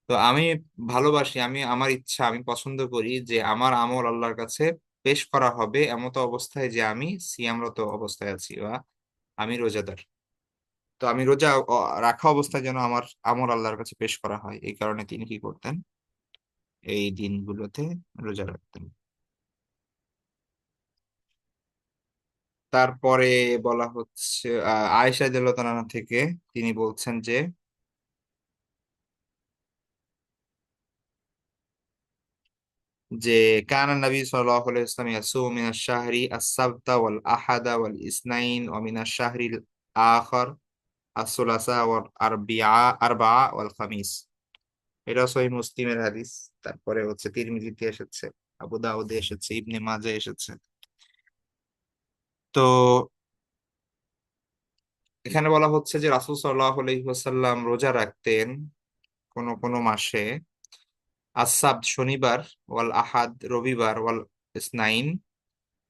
তো আমি ভালোবাসি, আমার ইচ্ছা, আমি পছন্দ করি যে আমার আমল আল্লাহর কাছে পেশ করা হবে এমত অবস্থায় যে আমি সিয়ামরত অবস্থায় আছি, বা আমি রোজাদার। তো আমি রোজা রাখা অবস্থায় যেন আমার আমল আল্লাহর কাছে পেশ করা হয়, এই কারণে তিনি কি করতেন, এই দিনগুলোতে রোজা রাখতেন। তারপরে বলা হচ্ছে আয়েশা রাদিয়াল্লাহু তাআলা থেকে তিনি বলছেন যে কানা নবী সাল্লাল্লাহু আলাইহি ওয়াসাল্লাম ইয়াসুমু মিনাশ শাহরি আস-সাবতা ওয়াল আহাদা ওয়াল ইসনাইন ওয়া মিনাশ শাহরিল আখার আস-সুলাসা ওয়াল আরবাআ ওয়াল খামিস। এটা সহিহ মুসলিমের হাদিস। তারপরে হচ্ছে তিরমিজিতে এসেছে, আবু দাউদে এসেছে, ইবনে মাজাহ এসেছে। তো এখানে বলা হচ্ছে যে রাসূল সাল্লাল্লাহু আলাইহি ওয়াসাল্লাম রোজা রাখতেন কোন কোন মাসে আস-সাবত শনিবার, ওয়াল আহাদ রবিবার, ওয়াল ইসনাইন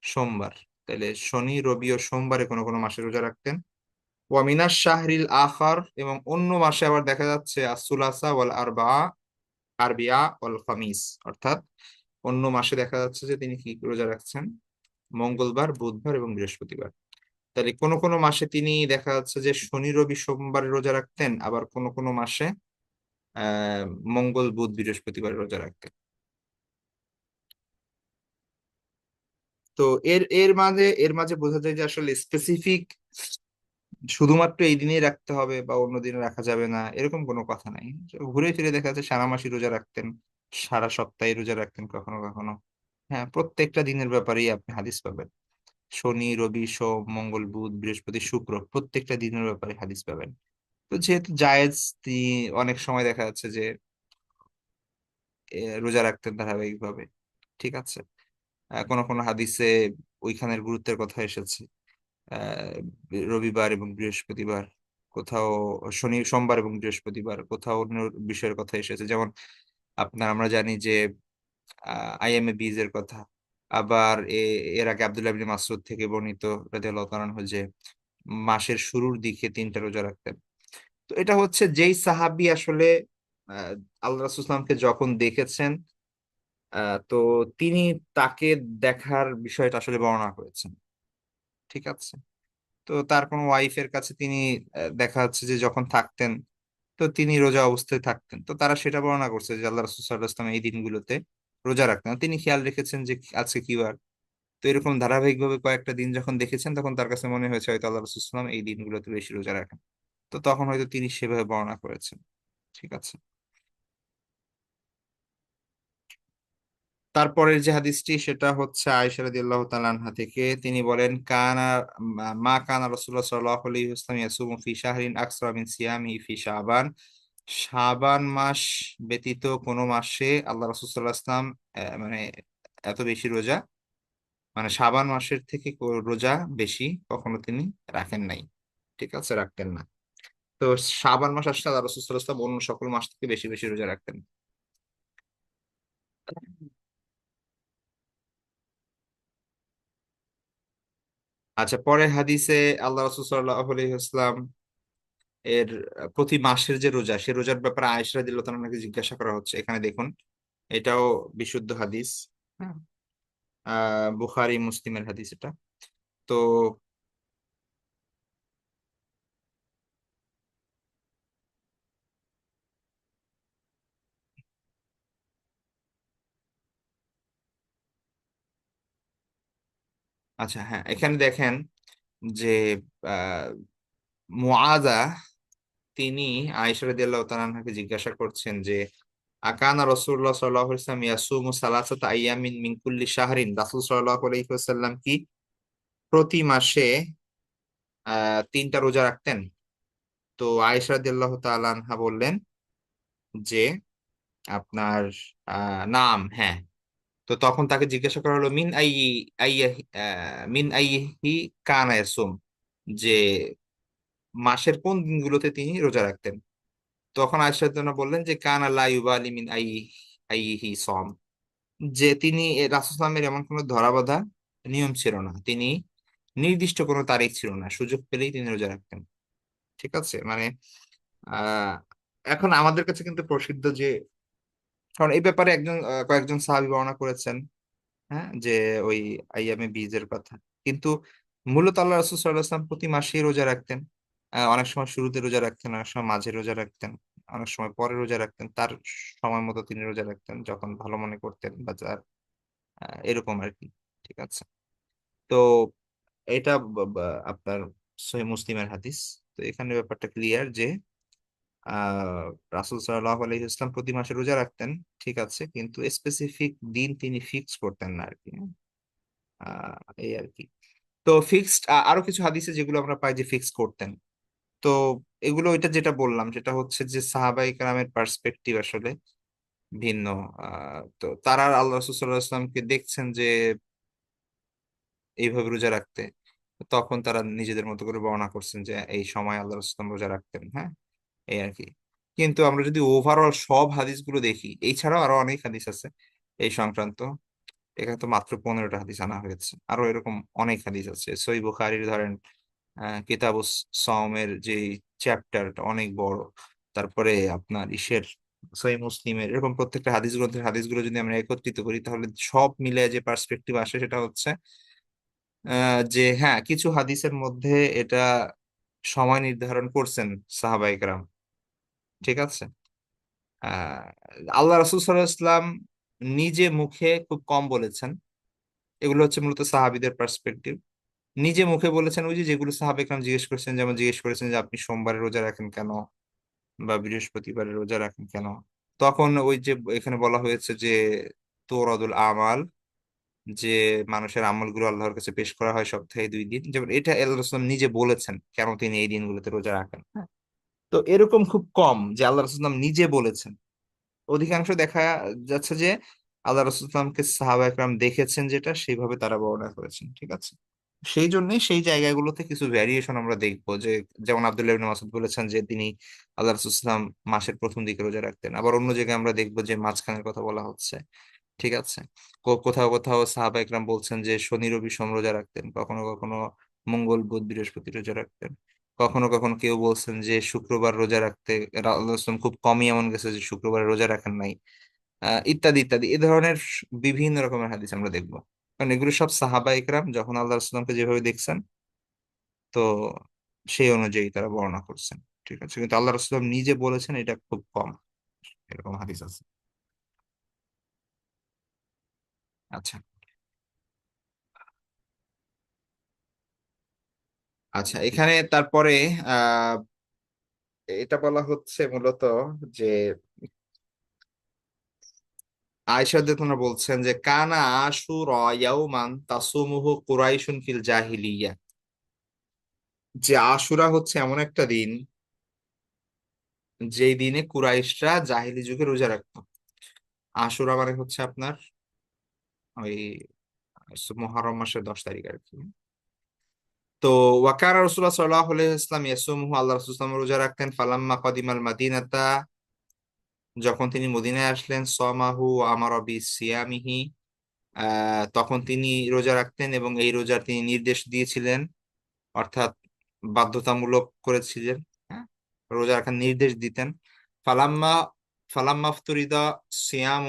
সোমবার। তাহলে শনি রবি ও সোমবারে কোনো কোনো মাসে রোজা রাখতেন। ওয়া মিনাশ শাহরিল আখার, এবং অন্য মাসে আবার দেখা যাচ্ছে আসুলাসা ওয়াল আরবিয়া ওয়াল খামিস, অর্থাৎ অন্য মাসে দেখা যাচ্ছে যে তিনি কি রোজা রাখছেন মঙ্গলবার, বুধবার এবং বৃহস্পতিবার। তাহলে কোনো কোনো মাসে তিনি দেখা যাচ্ছে যে শনি রবি সোমবারে রোজা রাখতেন, আবার কোনো কোনো মাসে আহ মঙ্গল বুধ বৃহস্পতিবার রোজা রাখতেন। তো এর মাঝে বোঝা যায় যে আসলে স্পেসিফিক শুধুমাত্র এই দিনেই রাখতে হবে বা অন্য দিনে রাখা যাবে না, এরকম কোনো কথা নাই। ঘুরে ফিরে দেখা যাচ্ছে সারা মাসই রোজা রাখতেন, সারা সপ্তাহে রোজা রাখতেন কখনো কখনো। হ্যাঁ, প্রত্যেকটা দিনের ব্যাপারেই আপনি হাদিস পাবেন। শনি রবি সোম মঙ্গল বুধ বৃহস্পতি শুক্র প্রত্যেকটা দিনের ব্যাপারে হাদিস পাবেন। তো যেহেতু জায়েজ, তিনি অনেক সময় দেখা যাচ্ছে যে রোজা রাখতেন ধারাবাহিকভাবে। ঠিক আছে। কোনো কোনো হাদিসে ওইখানের গুরুত্বের কথা এসেছে। আহ রবিবার এবং বৃহস্পতিবার, কোথাও শনি সোমবার এবং বৃহস্পতিবার, কোথাও অন্য বিষয়ের কথা এসেছে, যেমন আমরা জানি যে আইএমএ বীজ এর কথা। আবার এর আগে আব্দুল্লাহ ইবনে মাসউদ থেকে বর্ণিত রাদিয়াল্লাহু তাআলা আনহু যে মাসের শুরুর দিকে 3টা রোজা রাখতেন। তো এটা হচ্ছে যেই সাহাবী আসলে আহ আল্লাহ রাসূলুল্লাহ সাল্লাল্লাহু আলাইহি ওয়াসাল্লামকে যখন দেখেছেন, তো তিনি তাকে দেখার বিষয়টা আসলে বর্ণনা করেছেন। ঠিক আছে। তো তার কোন ওয়াইফের কাছে তিনি দেখা যাচ্ছে যে যখন থাকতেন, তো তিনি রোজা অবস্থায় থাকতেন, তো তারা সেটা বর্ণনা করছে যে আল্লাহ রাসূল সাল্লাল্লাহু আলাইহি ওয়াসাল্লাম এই দিনগুলোতে রোজা রাখতেন। তিনি খেয়াল রেখেছেন যে আজকে কি বার। তো এরকম ধারাবাহিকভাবে কয়েকটা দিন যখন দেখেছেন, তখন তার কাছে মনে হয়েছে হয়তো আল্লাহ রাসূল সাল্লাল্লাহু আলাইহি ওয়াসাল্লাম এই দিনগুলোতে বেশি রোজা রাখেন। তো তখন হয়তো তিনি সেভাবে বর্ণনা করেছেন। ঠিক আছে। তারপরের যে হাদিসটি সেটা হচ্ছে আয়েশা রাদিয়াল্লাহু তাআলা আনহা থেকে। তিনি বলেন মা কানা রাসূলুল্লাহ সাল্লাল্লাহু আলাইহি ওয়াসাল্লাম ইয়াসুমু ফি শাহরিন আকসারা মিন সিয়ামিহি ফি শাবান। শাবান মাস ব্যতীত কোনো মাসে আল্লাহ রাসূল সাল্লাল্লাহু আলাইহি ওয়াসাল্লাম মানে এত বেশি রোজা, মানে শাবান মাসের থেকে রোজা বেশি কখনো তিনি রাখেন নাই। ঠিক আছে, রাখতেন না। তো শাবান মাস আসলে আল্লাহ রাসূল সাল্লাল্লাহু আলাইহি ওয়াসাল্লাম অন্য সকল মাস থেকে বেশি বেশি রোজা রাখতেন। আচ্ছা, পরের হাদিসে আল্লাহ রাসূল সাল্লাল্লাহু আলাইহি ওয়াসাল্লাম এর প্রতি মাসের যে রোজা, সে রোজার ব্যাপারে আয়েশা রাদিয়াল্লাহু তাআলা নাকি জিজ্ঞাসা করা হচ্ছে। এখানে দেখুন, এটাও বিশুদ্ধ হাদিস। হ্যাঁ, বুখারী মুসলিমের হাদিস এটা। তো আচ্ছা, হ্যাঁ, এখানে দেখেন যে আহ মুআযা তিনি আয়েশা রাদিয়াল্লাহু তাআলা আনহাকে জিজ্ঞাসা করছেন যে আকানা রাসূলুল্লাহ সাল্লাল্লাহু আলাইহি ওয়াসাল্লাম ইয়াসুমু সালাসাতা আইয়ামিন মিন কুল্লি শাহরিন। রাসূল সাল্লাল্লাহু আলাইহি ওয়াসাল্লাম কি প্রতি মাসে 3টা রোজা রাখতেন? তো আয়েশা রাদিয়াল্লাহু তাআলা আনহা বললেন যে আপনার নাম, হ্যাঁ। তো তখন তাকে জিজ্ঞাসা করা হলো মিন আইহি কানা ইয়াসুম, যে মাসের কোন দিনগুলোতে তিনি রোজা রাখতেন। তখন আয়েশা রাদিয়াল্লাহু আনহা বললেন যে কানা লা ইউবালি মিন আইহি সম, যে তিনি রাসূল সাল্লাল্লাহু আলাইহি ওয়াসাল্লামের এমন কোনো ধরাবাঁধা নিয়ম ছিল না, তিনি নির্দিষ্ট কোনো তারিখ ছিল না, সুযোগ পেলেই তিনি রোজা রাখতেন। ঠিক আছে। মানে আহ এখন আমাদের কাছে কিন্তু প্রসিদ্ধ যে, কারণ এই ব্যাপারে কয়েকজন সাহাবী বর্ণনা করেছেন, হ্যাঁ, যে ওই আইয়ামে বীজের কথা। কিন্তু মূলত আল্লাহ রাসূল সাল্লাল্লাহু আলাইহি ওয়াসাল্লাম প্রতি মাসেই রোজা রাখতেন। অনেক সময় শুরুতে রোজা রাখতেন, অনেক সময় মাঝে রোজা রাখতেন, অনেক সময় পরে রোজা রাখতেন। তার সময় মতো তিনি রোজা রাখতেন যখন ভালো মনে করতেন, বা যার এরকম আর কি। ঠিক আছে। তো এটা আপনার সহিহ মুসলিমের হাদিস। তো এখানে ব্যাপারটা ক্লিয়ার যে রাসূল সাল্লাল্লাহু আলাইহি ওয়াসাল্লাম প্রতি মাসে রোজা রাখতেন, ঠিক আছে, কিন্তু স্পেসিফিক দিন তিনি ফিক্স করতেন না আর কি। এই আর কি। তো ফিক্সড আরো কিছু হাদিসে যেগুলো আমরা পাই যে ফিক্স করতেন। তো এগুলো, এটা যেটা বললাম সেটা হচ্ছে যে সাহাবাই কেরামের পার্সপেক্টিভ আসলে ভিন্ন। তো তারা আল্লাহ রাসূল সাল্লাল্লাহু আলাইহি ওয়াসাল্লামকে দেখছেন যে এইভাবে রোজা রাখতে, তখন তারা নিজেদের মতো করে বর্ণনা করছেন যে এই সময় আল্লাহ রাসূল সাল্লাল্লাহু আলাইহি ওয়াসাল্লাম রোজা রাখতেন। হ্যাঁ, এই আর কি। কিন্তু আমরা যদি ওভারঅল সব হাদিসগুলো দেখি, এছাড়াও আরো অনেক হাদিস আছে এই সংক্রান্ত। এখানে তো মাত্র 15টা হাদিস আনা হয়েছে, আরো এরকম অনেক হাদিস আছে। সহিহ বুখারীর ধরেন কিতাবুস সাওমের যে চ্যাপ্টারটা অনেক বড়। তারপরে আপনার ইসের সহিহ মুসলিমের, এরকম প্রত্যেকটা হাদিস গ্রন্থের হাদিসগুলো যদি আমরা একত্রিত করি, তাহলে সব মিলে যে পার্সপেক্টিভ আসে সেটা হচ্ছে যে হ্যাঁ, কিছু হাদিসের মধ্যে এটা সময় নির্ধারণ করছেন সাহাবায়ে কেরাম। ঠিক আছে। আহ আল্লাহ রাসূল সাল্লাল্লাহু আলাইহি ওয়াসাল্লাম নিজে মুখে খুব কম বলেছেন। এগুলো হচ্ছে মূলত সাহাবীদের পার্সপেক্টিভ। নিজে মুখে বলেছেন ওই যে যেগুলো সাহাবা একরাম জিজ্ঞেস করেছেন, যেমন জিজ্ঞেস করেছেন যে আপনি সোমবারে রোজা রাখেন কেন, বা বৃহস্পতিবারে রোজা রাখেন কেন। তখন ওই যে এখানে বলা হয়েছে যে তোরাদুল আমাল, যে মানুষের আমলগুলো আল্লাহর কাছে পেশ করা হয় সপ্তাহে 2 দিন, যেমন এটা আল্লাহ রাসূল নিজে বলেছেন কেন তিনি এই দিনগুলোতে রোজা রাখেন। হ্যাঁ। তো এরকম খুব কম যে আল্লাহ রাসূল নিজে বলেছেন। অধিকাংশ দেখা যাচ্ছে যে আল্লাহ রাসূলকে সাহাবা একরাম দেখেছেন, যেটা সেইভাবে তারা বর্ণনা করেছেন। ঠিক আছে। সেই জন্যই সেই জায়গাগুলোতে কিছু ভ্যারিয়েশন আমরা দেখবো, যে যেমন আব্দুল্লাহ ইবনে মাসউদ বলেছেন যে তিনি আল্লাহ রাসূল মাসের প্রথম দিকে রোজা রাখতেন। আবার অন্য জায়গায় আমরা দেখবো যে মাঝখানের কথা বলা হচ্ছে। ঠিক আছে। কোথাও কোথাও সাহাবা একরাম বলছেন যে শনি রবি সোম রোজা রাখতেন, কখনো কখনো মঙ্গল বুধ বৃহস্পতি রোজা রাখতেন। কখনো কখনো কেউ বলছেন যে শুক্রবার রোজা রাখতে। রাসূলুল্লাহ সাল্লাল্লাহু আলাইহি ওয়াসাল্লাম খুব কমই এমন গেছে যে শুক্রবার রোজা রাখেন নাই। ইত্যাদি ইত্যাদি এ ধরনের বিভিন্ন রকমের হাদিস আমরা দেখবো। কারণ এগুলো সব সাহাবা ইকরাম যখন আল্লাহ রাসূলকে যেভাবে দেখছেন, তো সেই অনুযায়ী তারা বর্ণনা করছেন। ঠিক আছে। কিন্তু আল্লাহ রাসূল নিজে বলেছেন এটা খুব কম, এরকম হাদিস আছে। আচ্ছা। আচ্ছা, এখানে তারপরে আহ এটা বলা হচ্ছে মূলত যে আয়েশা রাদিয়াল্লাহু বলছেন যে কানা আশুরা ইয়াউমান তাসুমুহু কুরাইশুন ফিল জাহিলিয়া, যে আশুরা হচ্ছে এমন একটা দিন যেই দিনে কুরাইশরা জাহিলি যুগে রোজা রাখতো। আশুরা মানে হচ্ছে আপনার ওই মুহররম মাসের 10 তারিখ আর কি। তো ওয়াকারা রাসূলুল্লাহ সাল্লাল্লাহু আলাইহি ওয়াসাল্লাম ইয়াসুমুহু, আল্লাহ রাসূল সাল্লাল্লাহু আলাইহি ওয়াসাল্লাম রোজা রাখতেন। ফালাম্মা কদিমাল মাদিনাতা, যখন তিনি মদিনায় আসলেন, সমাহু আমারা বিসিয়ামিহি, তখন তিনি রোজা রাখতেন এবং এই রোজার তিনি নির্দেশ দিয়েছিলেন, অর্থাৎ বাধ্যতামূলক করেছিলেন। হ্যাঁ, রোজা রাখার নির্দেশ দিতেন। ফালাম্মা ফালাম্মা ফতুরিদা সিয়াম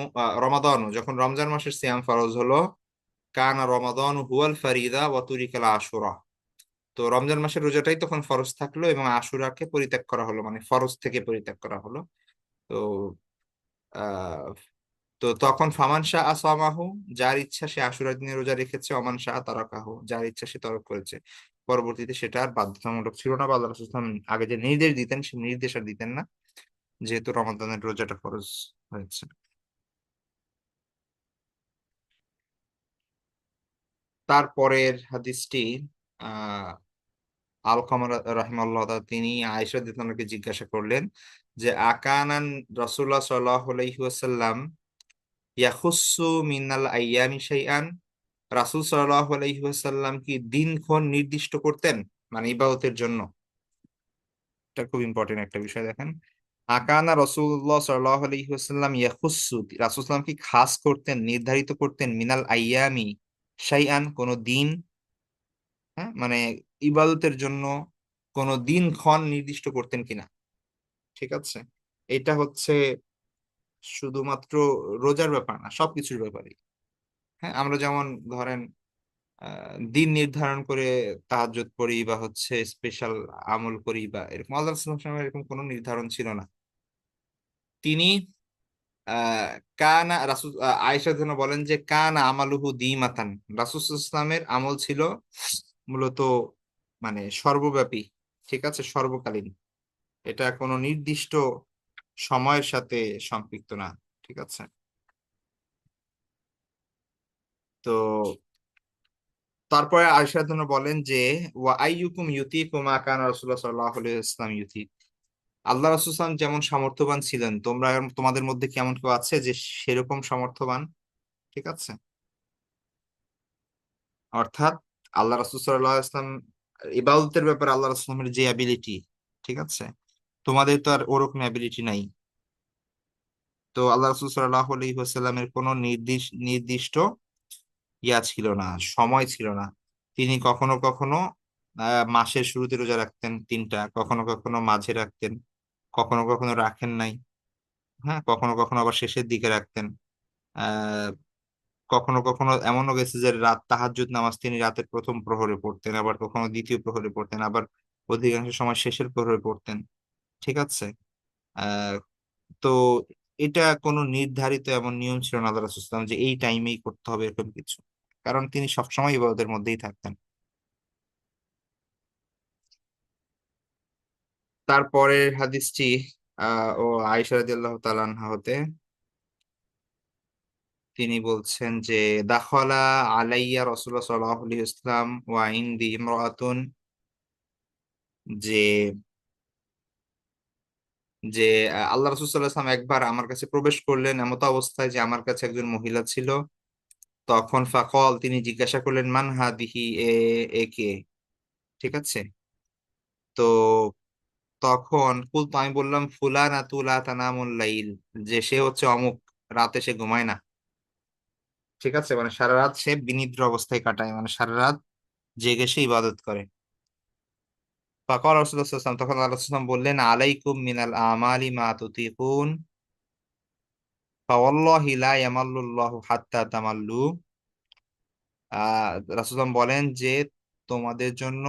রমাদান, যখন রমজান মাসের সিয়াম ফরজ হলো, কানা রমাদান হুয়াল ফারিদা ওয়া তুরিকাল আশুরা, তো রমজান মাসের রোজাটাই তখন ফরজ থাকলো এবং আশুরাকে পরিত্যাগ করা হলো, মানে ফরজ থেকে পরিত্যাগ করা হলো। তো আহ তো তখন ফামান শাহ আসামাহু, যার ইচ্ছা সে আশুরার দিনে রোজা রেখেছে, অমান শাহ তারাকাহু, যার ইচ্ছা সে তরক করেছে। পরবর্তীতে সেটা আর বাধ্যতামূলক ছিল না, বা আল্লাহ রাসূল সাল্লাল্লাহু আলাইহি ওয়াসাল্লাম আগে যে নির্দেশ দিতেন সে নির্দেশ আর দিতেন না, যেহেতু রমাদানের রোজাটা ফরজ হয়েছে। তারপরের হাদিসটি আহ আলকামা রাহিমাহুল্লাহ তাআলা, তিনি আয়েশা রাদিয়াল্লাহু আনহাকে জিজ্ঞাসা করলেন যে আকানান রাসূলুল্লাহ সাল্লাল্লাহু আলাইহি ওয়াসাল্লাম ইয়াখুসসু মিনাল আইয়ামি শাইআন, রাসূল সাল্লাল্লাহু আলাইহি ওয়াসাল্লাম কি দিনক্ষণ নির্দিষ্ট করতেন, মানে ইবাদতের জন্য? এটা খুব ইম্পর্টেন্ট একটা বিষয়। দেখেন, আকানা রাসূলুল্লাহ সাল্লাল্লাহু আলাইহি ওয়াসাল্লাম ইয়াখুসসু, রাসূল সাল্লাল্লাহু আলাইহি ওয়াসাল্লাম কি খাস করতেন, নির্ধারিত করতেন, মিনাল আইয়ামি শাইআন, কোন দিন। হ্যাঁ, মানে ইবাদতের জন্য কোন দিনক্ষণ নির্দিষ্ট করতেন কিনা। ঠিক আছে। এটা হচ্ছে শুধুমাত্র রোজার ব্যাপার না, সবকিছুর ব্যাপারে। হ্যাঁ, আমরা যেমন ধরেন দিন নির্ধারণ করে তাহাজ্জুদ পড়ি বা হচ্ছে স্পেশাল আমল করি বা এরকম, আল্লাহ রাসূল সাল্লাল্লাহু আলাইহি ওয়াসাল্লামের এরকম কোনো নির্ধারণ ছিল না। তিনি আহ কানা রাসূল আয়েশা যেন বলেন যে কানা আমালুহু দিমাতান, রাসূল সাল্লাল্লাহু আলাইহি ওয়াসাল্লামের আমল ছিল মূলত মানে সর্বব্যাপী, ঠিক আছে, সর্বকালীন। এটা কোনো নির্দিষ্ট সময়ের সাথে সম্পৃক্ত না, ঠিক আছে। তো তারপরে আয়েশা যেন বলেন যে ওয়া আইয়ুকুম ইউতিকু মা কানা রাসূলুল্লাহ সাল্লাল্লাহু আলাইহি ওয়াসাল্লাম ইউতিক, আল্লাহ রাসূল সাল্লাল্লাহু আলাইহি ওয়াসাল্লাম যেমন সামর্থ্যবান ছিলেন, তোমাদের মধ্যে কি এমন কেউ আছে যে সেরকম সামর্থ্যবান? ঠিক আছে, অর্থাৎ আল্লাহ রাসূল সাল্লাল্লাহু আলাইহি ওয়াসাল্লাম ইবাদতের ব্যাপারে আল্লাহ রাসূলের যে অ্যাবিলিটি, ঠিক আছে, তোমাদের তো আর ওরকম অ্যাবিলিটি নাই। তো আল্লাহ রাসূল সাল্লাল্লাহু আলাইহি ওয়াসাল্লামের কোনো নির্দিষ্ট ছিল না, সময় ছিল না। তিনি কখনো কখনো মাসের শুরুতে রোজা রাখতেন তিনটা, কখনো কখনো মাঝে রাখতেন, কখনো কখনো রাখেন নাই। হ্যাঁ, কখনো কখনো আবার শেষের দিকে রাখতেন। আহ কখনো কখনো এমনও গেছে যে রাত তাহাজ্জুদ নামাজ তিনি রাতের প্রথম প্রহরে পড়তেন, আবার কখনো দ্বিতীয় প্রহরে পড়তেন, আবার অধিকাংশ সময় শেষের প্রহরে পড়তেন। ঠিক আছে। আহ তো এটা কোনো নির্ধারিত এমন নিয়ম ছিল না আল্লাহ রাসূলুল্লাহ সাল্লাল্লাহু আলাইহি ওয়াসাল্লাম যে এই টাইমেই করতে হবে এরকম কিছু, কারণ তিনি সবসময় ইবাদতের মধ্যেই থাকতেন। তারপরের হাদিসটি ও আয়েশা রাদিয়াল্লাহু তাআলা আনহা হতে, তিনি বলছেন যে দাখলা আলাইয়া রাসূলুল্লাহ সাল্লাল্লাহু আলাইহি ওয়াসাল্লাম ওয়া ইনদি ইমরাআতুন, যে যে আল্লাহ রাসূল সাল্লাল্লাহু আলাইহি ওয়াসাল্লাম একবার আমার কাছে প্রবেশ করলেন এমত অবস্থায় যে আমার কাছে একজন মহিলা ছিল। তখন ফাকল, তিনি জিজ্ঞাসা করলেন মান হাদিহি, এ কে? ঠিক আছে। তো তখন কুলতু, আমি বললাম ফুলানাতু লা তানামুল লাইল, যে সে হচ্ছে অমুক, রাতে সে ঘুমায় না। ঠিক আছে, মানে সারা রাত সে বিনিদ্র অবস্থায় কাটায়, মানে সারা রাত জেগে সে ইবাদত করে। ফাকাল রাসূলুল্লাহ সাল্লাল্লাহু আলাইহি ওয়াসাল্লাম, তখন আল্লাহ রাসূল সাল্লাল্লাহু আলাইহি ওয়াসাল্লাম বললেন আলাইকুম মিনাল আমালি মা তুতিকুন ফাওয়াল্লাহি লা ইয়ামাল্লুল্লাহু হাত্তা তামাল্লু। রাসূলুল্লাহ বলেন যে তোমাদের জন্য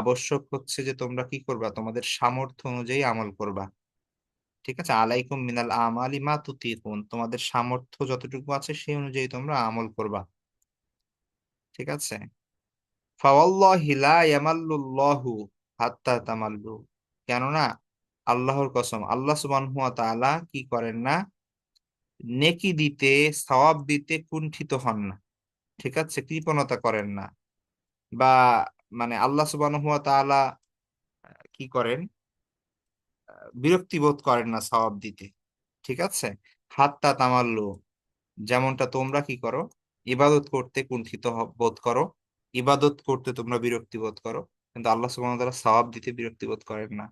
আবশ্যক হচ্ছে যে তোমরা কি করবা, তোমাদের সামর্থ্য অনুযায়ী আমল করবা। ঠিক আছে, আলাইকুম মিনাল আমালি মা তুতিকুন, তোমাদের সামর্থ্য যতটুকু আছে সেই অনুযায়ী তোমরা আমল করবা। ঠিক আছে। ফাওয়াল্লাহি লা ইয়ামাল্লুল্লাহু হাত্তা তামাল্লু, কেননা আল্লাহর কসম, আল্লাহ সুবহানাহু ওয়া তাআলা কি করেন না, নেকি দিতে, সওয়াব দিতে কুণ্ঠিত হন না। ঠিক আছে, কৃপণতা করেন না, বা মানে আল্লাহ সুবহানাহু ওয়া তাআলা কি করেন, বিরক্তি বোধ করেন না সওয়াব দিতে। ঠিক আছে। হাত্তা তামাল্লু, যেমনটা তোমরা কি করো, ইবাদত করতে কুণ্ঠিত বোধ করো, ইবাদত করতে তোমরা বিরক্তি বোধ করো, কিন্তু আল্লাহ সুবহানাহু ওয়া তাআলা সওয়াব দিতে বিরক্তি বোধ করেন না।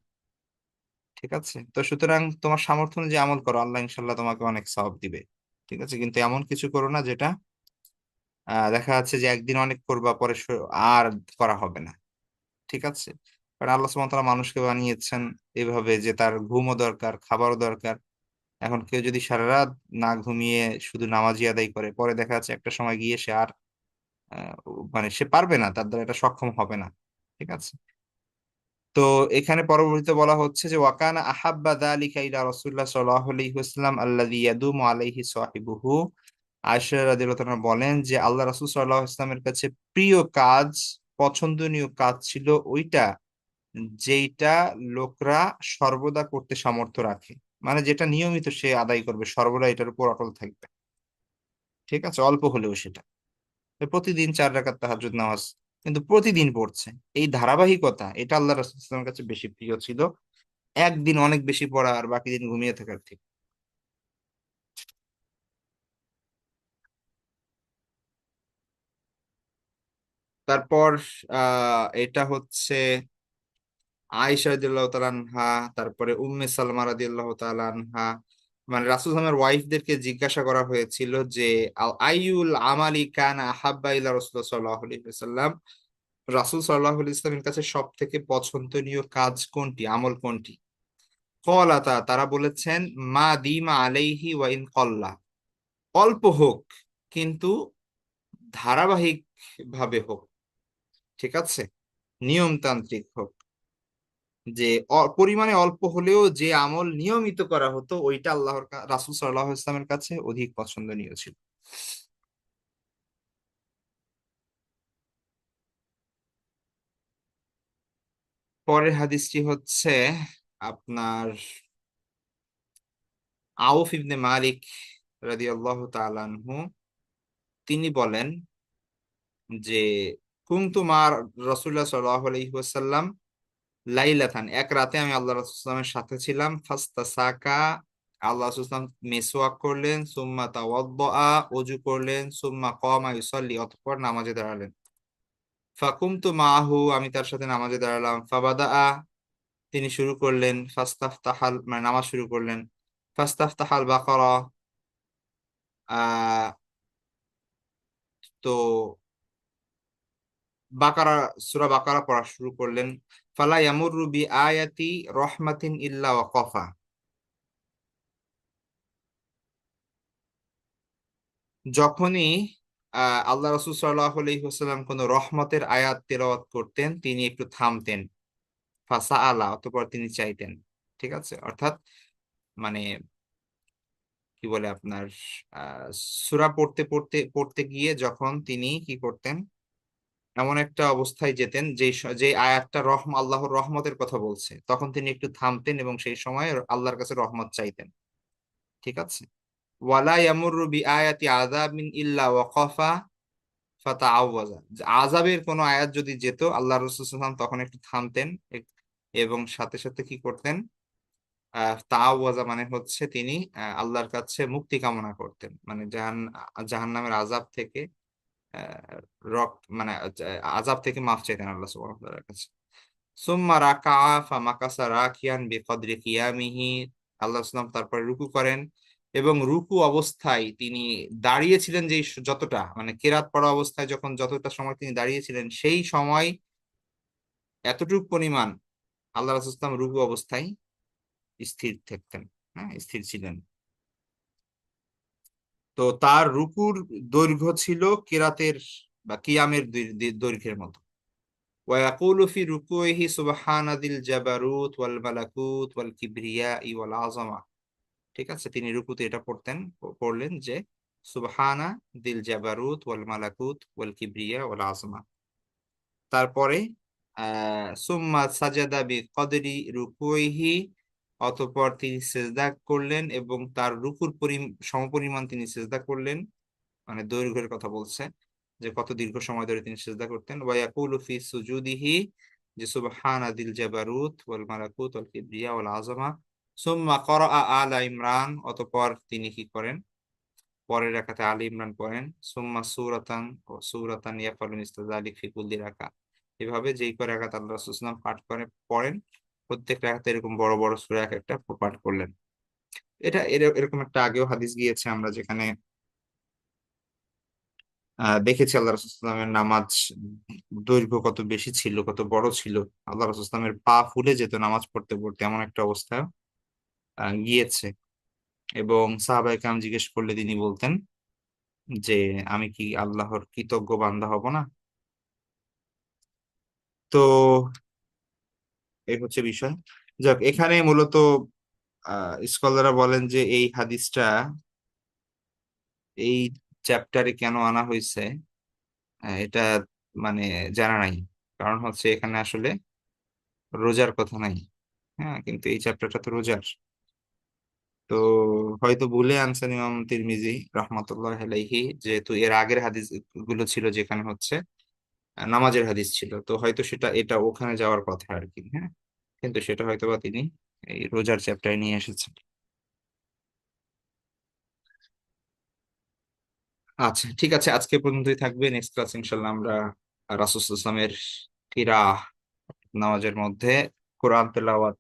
ঠিক আছে, তো সুতরাং তোমার সামর্থ্য অনুযায়ী আমল করো, আল্লাহ ইনশাল্লাহ তোমাকে অনেক সওয়াব দিবে। ঠিক আছে, কিন্তু এমন কিছু করো না যেটা দেখা যাচ্ছে যে একদিন অনেক করবা, পরে আর করা হবে না। ঠিক আছে, কারণ আল্লাহ সুবহানাহু ওয়া তাআলা মানুষকে বানিয়েছেন এভাবে যে তার ঘুমও দরকার, খাবারও দরকার। এখন কেউ যদি সারা রাত না ঘুমিয়ে শুধু নামাজি আদায় করে, পরে দেখা যাচ্ছে একটা সময় গিয়ে সে আর আহ, মানে সে পারবে না, তার দ্বারা এটা সক্ষম হবে না। ঠিক আছে। তো এখানে পরবর্তীতে বলা হচ্ছে যে ওয়াকানা আহাব্বা যালিকা ইলা রাসূলিল্লাহ সাল্লাল্লাহু আলাইহি ওয়াসাল্লাম আল্লাযী ইয়াদুমু আলাইহি সাহিবুহু। আয়েশা রাদিয়াল্লাহু তাআলা বলেন যে আল্লাহ রাসূল সাল্লাল্লাহু আলাইহি ওয়াসাল্লামের কাছে প্রিয় কাজ, পছন্দনীয় কাজ ছিল ওইটা যেইটা লোকরা সর্বদা করতে সামর্থ্য রাখে, মানে যেটা নিয়মিত সে আদায় করবে, সর্বদা এটার উপর অটল থাকবে। ঠিক আছে, অল্প হলেও সেটা, প্রতিদিন 4 রাকাত তাহাজ্জুদ নামাজ কিন্তু প্রতিদিন পড়ছে, এই ধারাবাহিকতা এটা আল্লাহ রাসূল সাল্লাল্লাহু আলাইহি ওয়াসাল্লামের কাছে বেশি প্রিয় ছিল, একদিন অনেক বেশি পড়া আর বাকি দিন ঘুমিয়ে থাকার ঠিক। তারপর এটা হচ্ছে আয়েশা রাদিয়াল্লাহু তাআলা আনহা, তারপরে উম্মে সালমা রাদিয়াল্লাহু তাআলা আনহা, মানে রাসূল সাল্লাল্লাহু ওয়াইফদেরকে জিজ্ঞাসা করা হয়েছিল যে আইয়ুল আমালি কানা আহাব্বা ইলা রাসূলুল্লাহ সাল্লাল্লাহু আলাইহি ওয়াসাল্লাম, রাসূল সাল্লাল্লাহু আলাইহি ওয়াসাল্লামের কাছে সব থেকে পছন্দনীয় কাজ কোনটি, আমল কোনটি? কলাতা, তারা বলেছেন মা দিমা আলাইহি ওয়া ইন কল্লা, অল্প হোক কিন্তু ধারাবাহিক ভাবে হোক, ঠিক আছে, নিয়মতান্ত্রিক হোক, যে পরিমাণে অল্প হলেও যে আমল নিয়মিত করা হতো ওইটা রাসূল সাল্লাল্লাহু আলাইহি ওয়াসাল্লামের কাছে অধিক পছন্দনীয় ছিল। পরের হাদিসটি হচ্ছে আপনার আউফ ইবনে মালিক রাদিয়াল্লাহু তাআলা আনহু, তিনি বলেন যে কুনতু মা রাসূলুল্লাহ সাল্লাল্লাহু আলাইহি ওয়াসাল্লাম লাইলাতান, এক রাতে আমি আল্লাহ রাসূল সাল্লাল্লাহু আলাইহি ওয়াসাল্লামের সাথে ছিলাম। ফাস্তাসাকা, আল্লাহ রাসূল সাল্লাল্লাহু আলাইহি ওয়াসাল্লাম মিসওয়াক করলেন, সুম্মা তাওয়াদ্দা, ওযু করলেন, সুম্মা কামা ইউসাল্লি, অতঃপর নামাজে দাঁড়ালেন। ফাকুমতু মাহু, আমি তার সাথে নামাজে দাঁড়ালাম। ফাবাদা, তিনি শুরু করলেন। ফাস্তাফতাহাল, মানে নামাজ শুরু করলেন। ফাস্তাফতাহাল বাকারা, আহ তো বাকারা, সূরা বাকারা পড়া শুরু করলেন। ফালা ইয়ামুরু বি আয়াতি রহমাতিন ইল্লা ওয়াকাফা, যখনই আল্লাহ রাসূল সাল্লাল্লাহু আলাইহি ওয়াসাল্লাম কোন রহমতের আয়াত তেলাওয়াত করতেন তিনি একটু থামতেন। ফাসা আলা, অতঃপর তিনি চাইতেন। ঠিক আছে, অর্থাৎ মানে কি বলে আপনার আহ সূরা পড়তে পড়তে পড়তে গিয়ে যখন তিনি কি করতেন, এমন একটা অবস্থায় যেতেন যে আয়াতটা আল্লাহর রহমতের কথা বলছে, তখন তিনি একটু থামতেন এবং সেই সময় আল্লাহর কাছে রহমত চাইতেন। ঠিক আছে। ওয়ালা ইয়ামুরু বি আয়াতি আযাবিন ইল্লা ওয়াকাফা ফাতাআওয়াজা, আযাবের কোন আয়াত যদি যেত আল্লাহ রাসূল সাল্লাল্লাহু আলাইহি ওয়াসাল্লাম তখন একটু থামতেন এবং সাথে সাথে কি করতেন, তাআওয়াজা মানে হচ্ছে তিনি আল্লাহর কাছে মুক্তি কামনা করতেন, মানে জাহান্নামের আযাব থেকে, আহ, মানে আযাব থেকে মাফ চাইতেন আল্লাহ সুবহানাহু ওয়া তাআলার কাছে। সুম্মা রাকাআ ফামাকাসা রাকিয়ান বিকদরি কিয়ামিহি, আল্লাহ সাল্লাম তারপরে রুকু করেন এবং রুকু অবস্থায় তিনি দাঁড়িয়েছিলেন, যে যতটা মানে কেরাত পড়া অবস্থায় যখন যতটা সময় তিনি দাঁড়িয়েছিলেন সেই সময় এতটুকু পরিমাণ আল্লাহ রাসূল সাল্লাল্লাহু আলাইহি ওয়াসাল্লাম রুকু অবস্থায় স্থির থাকতেন, হ্যাঁ স্থির ছিলেন। তো তার রুকুর দৈর্ঘ্য ছিল কেরাতের বা কিয়ামের দৈর্ঘ্যের মতো। ويقول في ركوعه سبحان ذي الجبروت والملكوت والكبرياء والعظمة। ঠিক আছে, তিনি রুকুতে এটা পড়লেন যে সুবহানা দিল জাবারুত ওয়াল মালাকুত ওয়াল কিবরিয়া ওয়াল আজমা। তারপরে সুম্মা সাজাদা বি কদরি রুকুইহি, অতঃপর তিনি সিজদা করলেন এবং তার রুকুর সমপরিমাণ তিনি সিজদা করলেন, মানে দৈর্ঘ্যের কথা বলছে যে কত দীর্ঘ সময় ধরে তিনি সিজদা করতেন। ওয়া ইয়াকুলু ফি সুজুদিহি, যে সুবহানা দিল জাবারুত ওয়াল মালাকুত ওয়াল কিবরিয়া ওয়াল আযমা। সুম্মা ক্বরাআ আলা ইমরান, অতঃপর তিনি কি করেন, পরের রাকাতে আলী ইমরান পড়েন। সুম্মা সূরাতান ও সূরাতান ইয়াফালু মিসলা যালিক ফি কুল্লি রাকা, এভাবে যেই করে রাকাত আল্লাহ রাসূল সাল্লাল্লাহু আলাইহি ওয়াসাল্লাম পাঠ পড়েন প্রত্যেক রাকাতে এরকম বড় বড় সূরা এক একটা পাঠ করলেন। এটা এরকম একটা আগেও হাদিস গিয়েছে আমরা, যেখানে দেখেছি আল্লাহ রাসূল সাল্লাল্লাহু আলাইহি ওয়াসাল্লামের নামাজ দৈর্ঘ্য কত বেশি ছিল, কত বড় ছিল। আল্লাহ রাসূল সাল্লাল্লাহু আলাইহি ওয়াসাল্লামের পা ফুলে যেত নামাজ পড়তে পড়তে, এমন একটা অবস্থা গিয়েছে। এবং সাহাবায়ে কেরাম জিজ্ঞেস করলে তিনি বলতেন যে আমি কি আল্লাহর কৃতজ্ঞ বান্দা হব না। তো এই হচ্ছে বিষয়। যাক, এখানে মূলত স্কলাররা বলেন যে এই হাদিসটা এই চ্যাপ্টারে কেন আনা হয়েছে এটা মানে জানা নাই। কারণ হচ্ছে এখানে আসলে রোজার কথা নাই, হ্যাঁ, কিন্তু এই চ্যাপ্টারটা তো রোজার। তো হয়তো ভুলে আনছেন ইমাম তিরমিজি রহমাতুল্লাহ আলাইহি, যেহেতু এর আগের হাদিস গুলো ছিল যেখানে হচ্ছে নামাজের হাদিস ছিল, তো হয়তো এটা ওখানে যাওয়ার কথা আর কি, হ্যাঁ, কিন্তু সেটা হয়তো বা তিনি এই রোজার চ্যাপ্টারে নিয়ে এসেছেন। আচ্ছা ঠিক আছে, আজকে পর্যন্তই থাকবে। নেক্সট ক্লাস ইনশাল্লাহ আমরা রাসূল সাল্লাল্লাহু আলাইহি ওয়াসাল্লামের কিরাআহ, নামাজের মধ্যে কোরআন তেলাওয়াত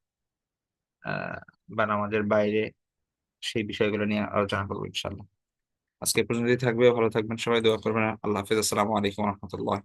আহ বা নামাজের বাইরে সেই বিষয়গুলো নিয়ে আলোচনা করবো ইনশাল্লাহ। আজকে পর্যন্তই থাকবে, ভালো থাকবেন সবাই, দোয়া করবেন। আল্লাহ হাফেজ, আসসালামু আলাইকুম রহমতুল্লাহ।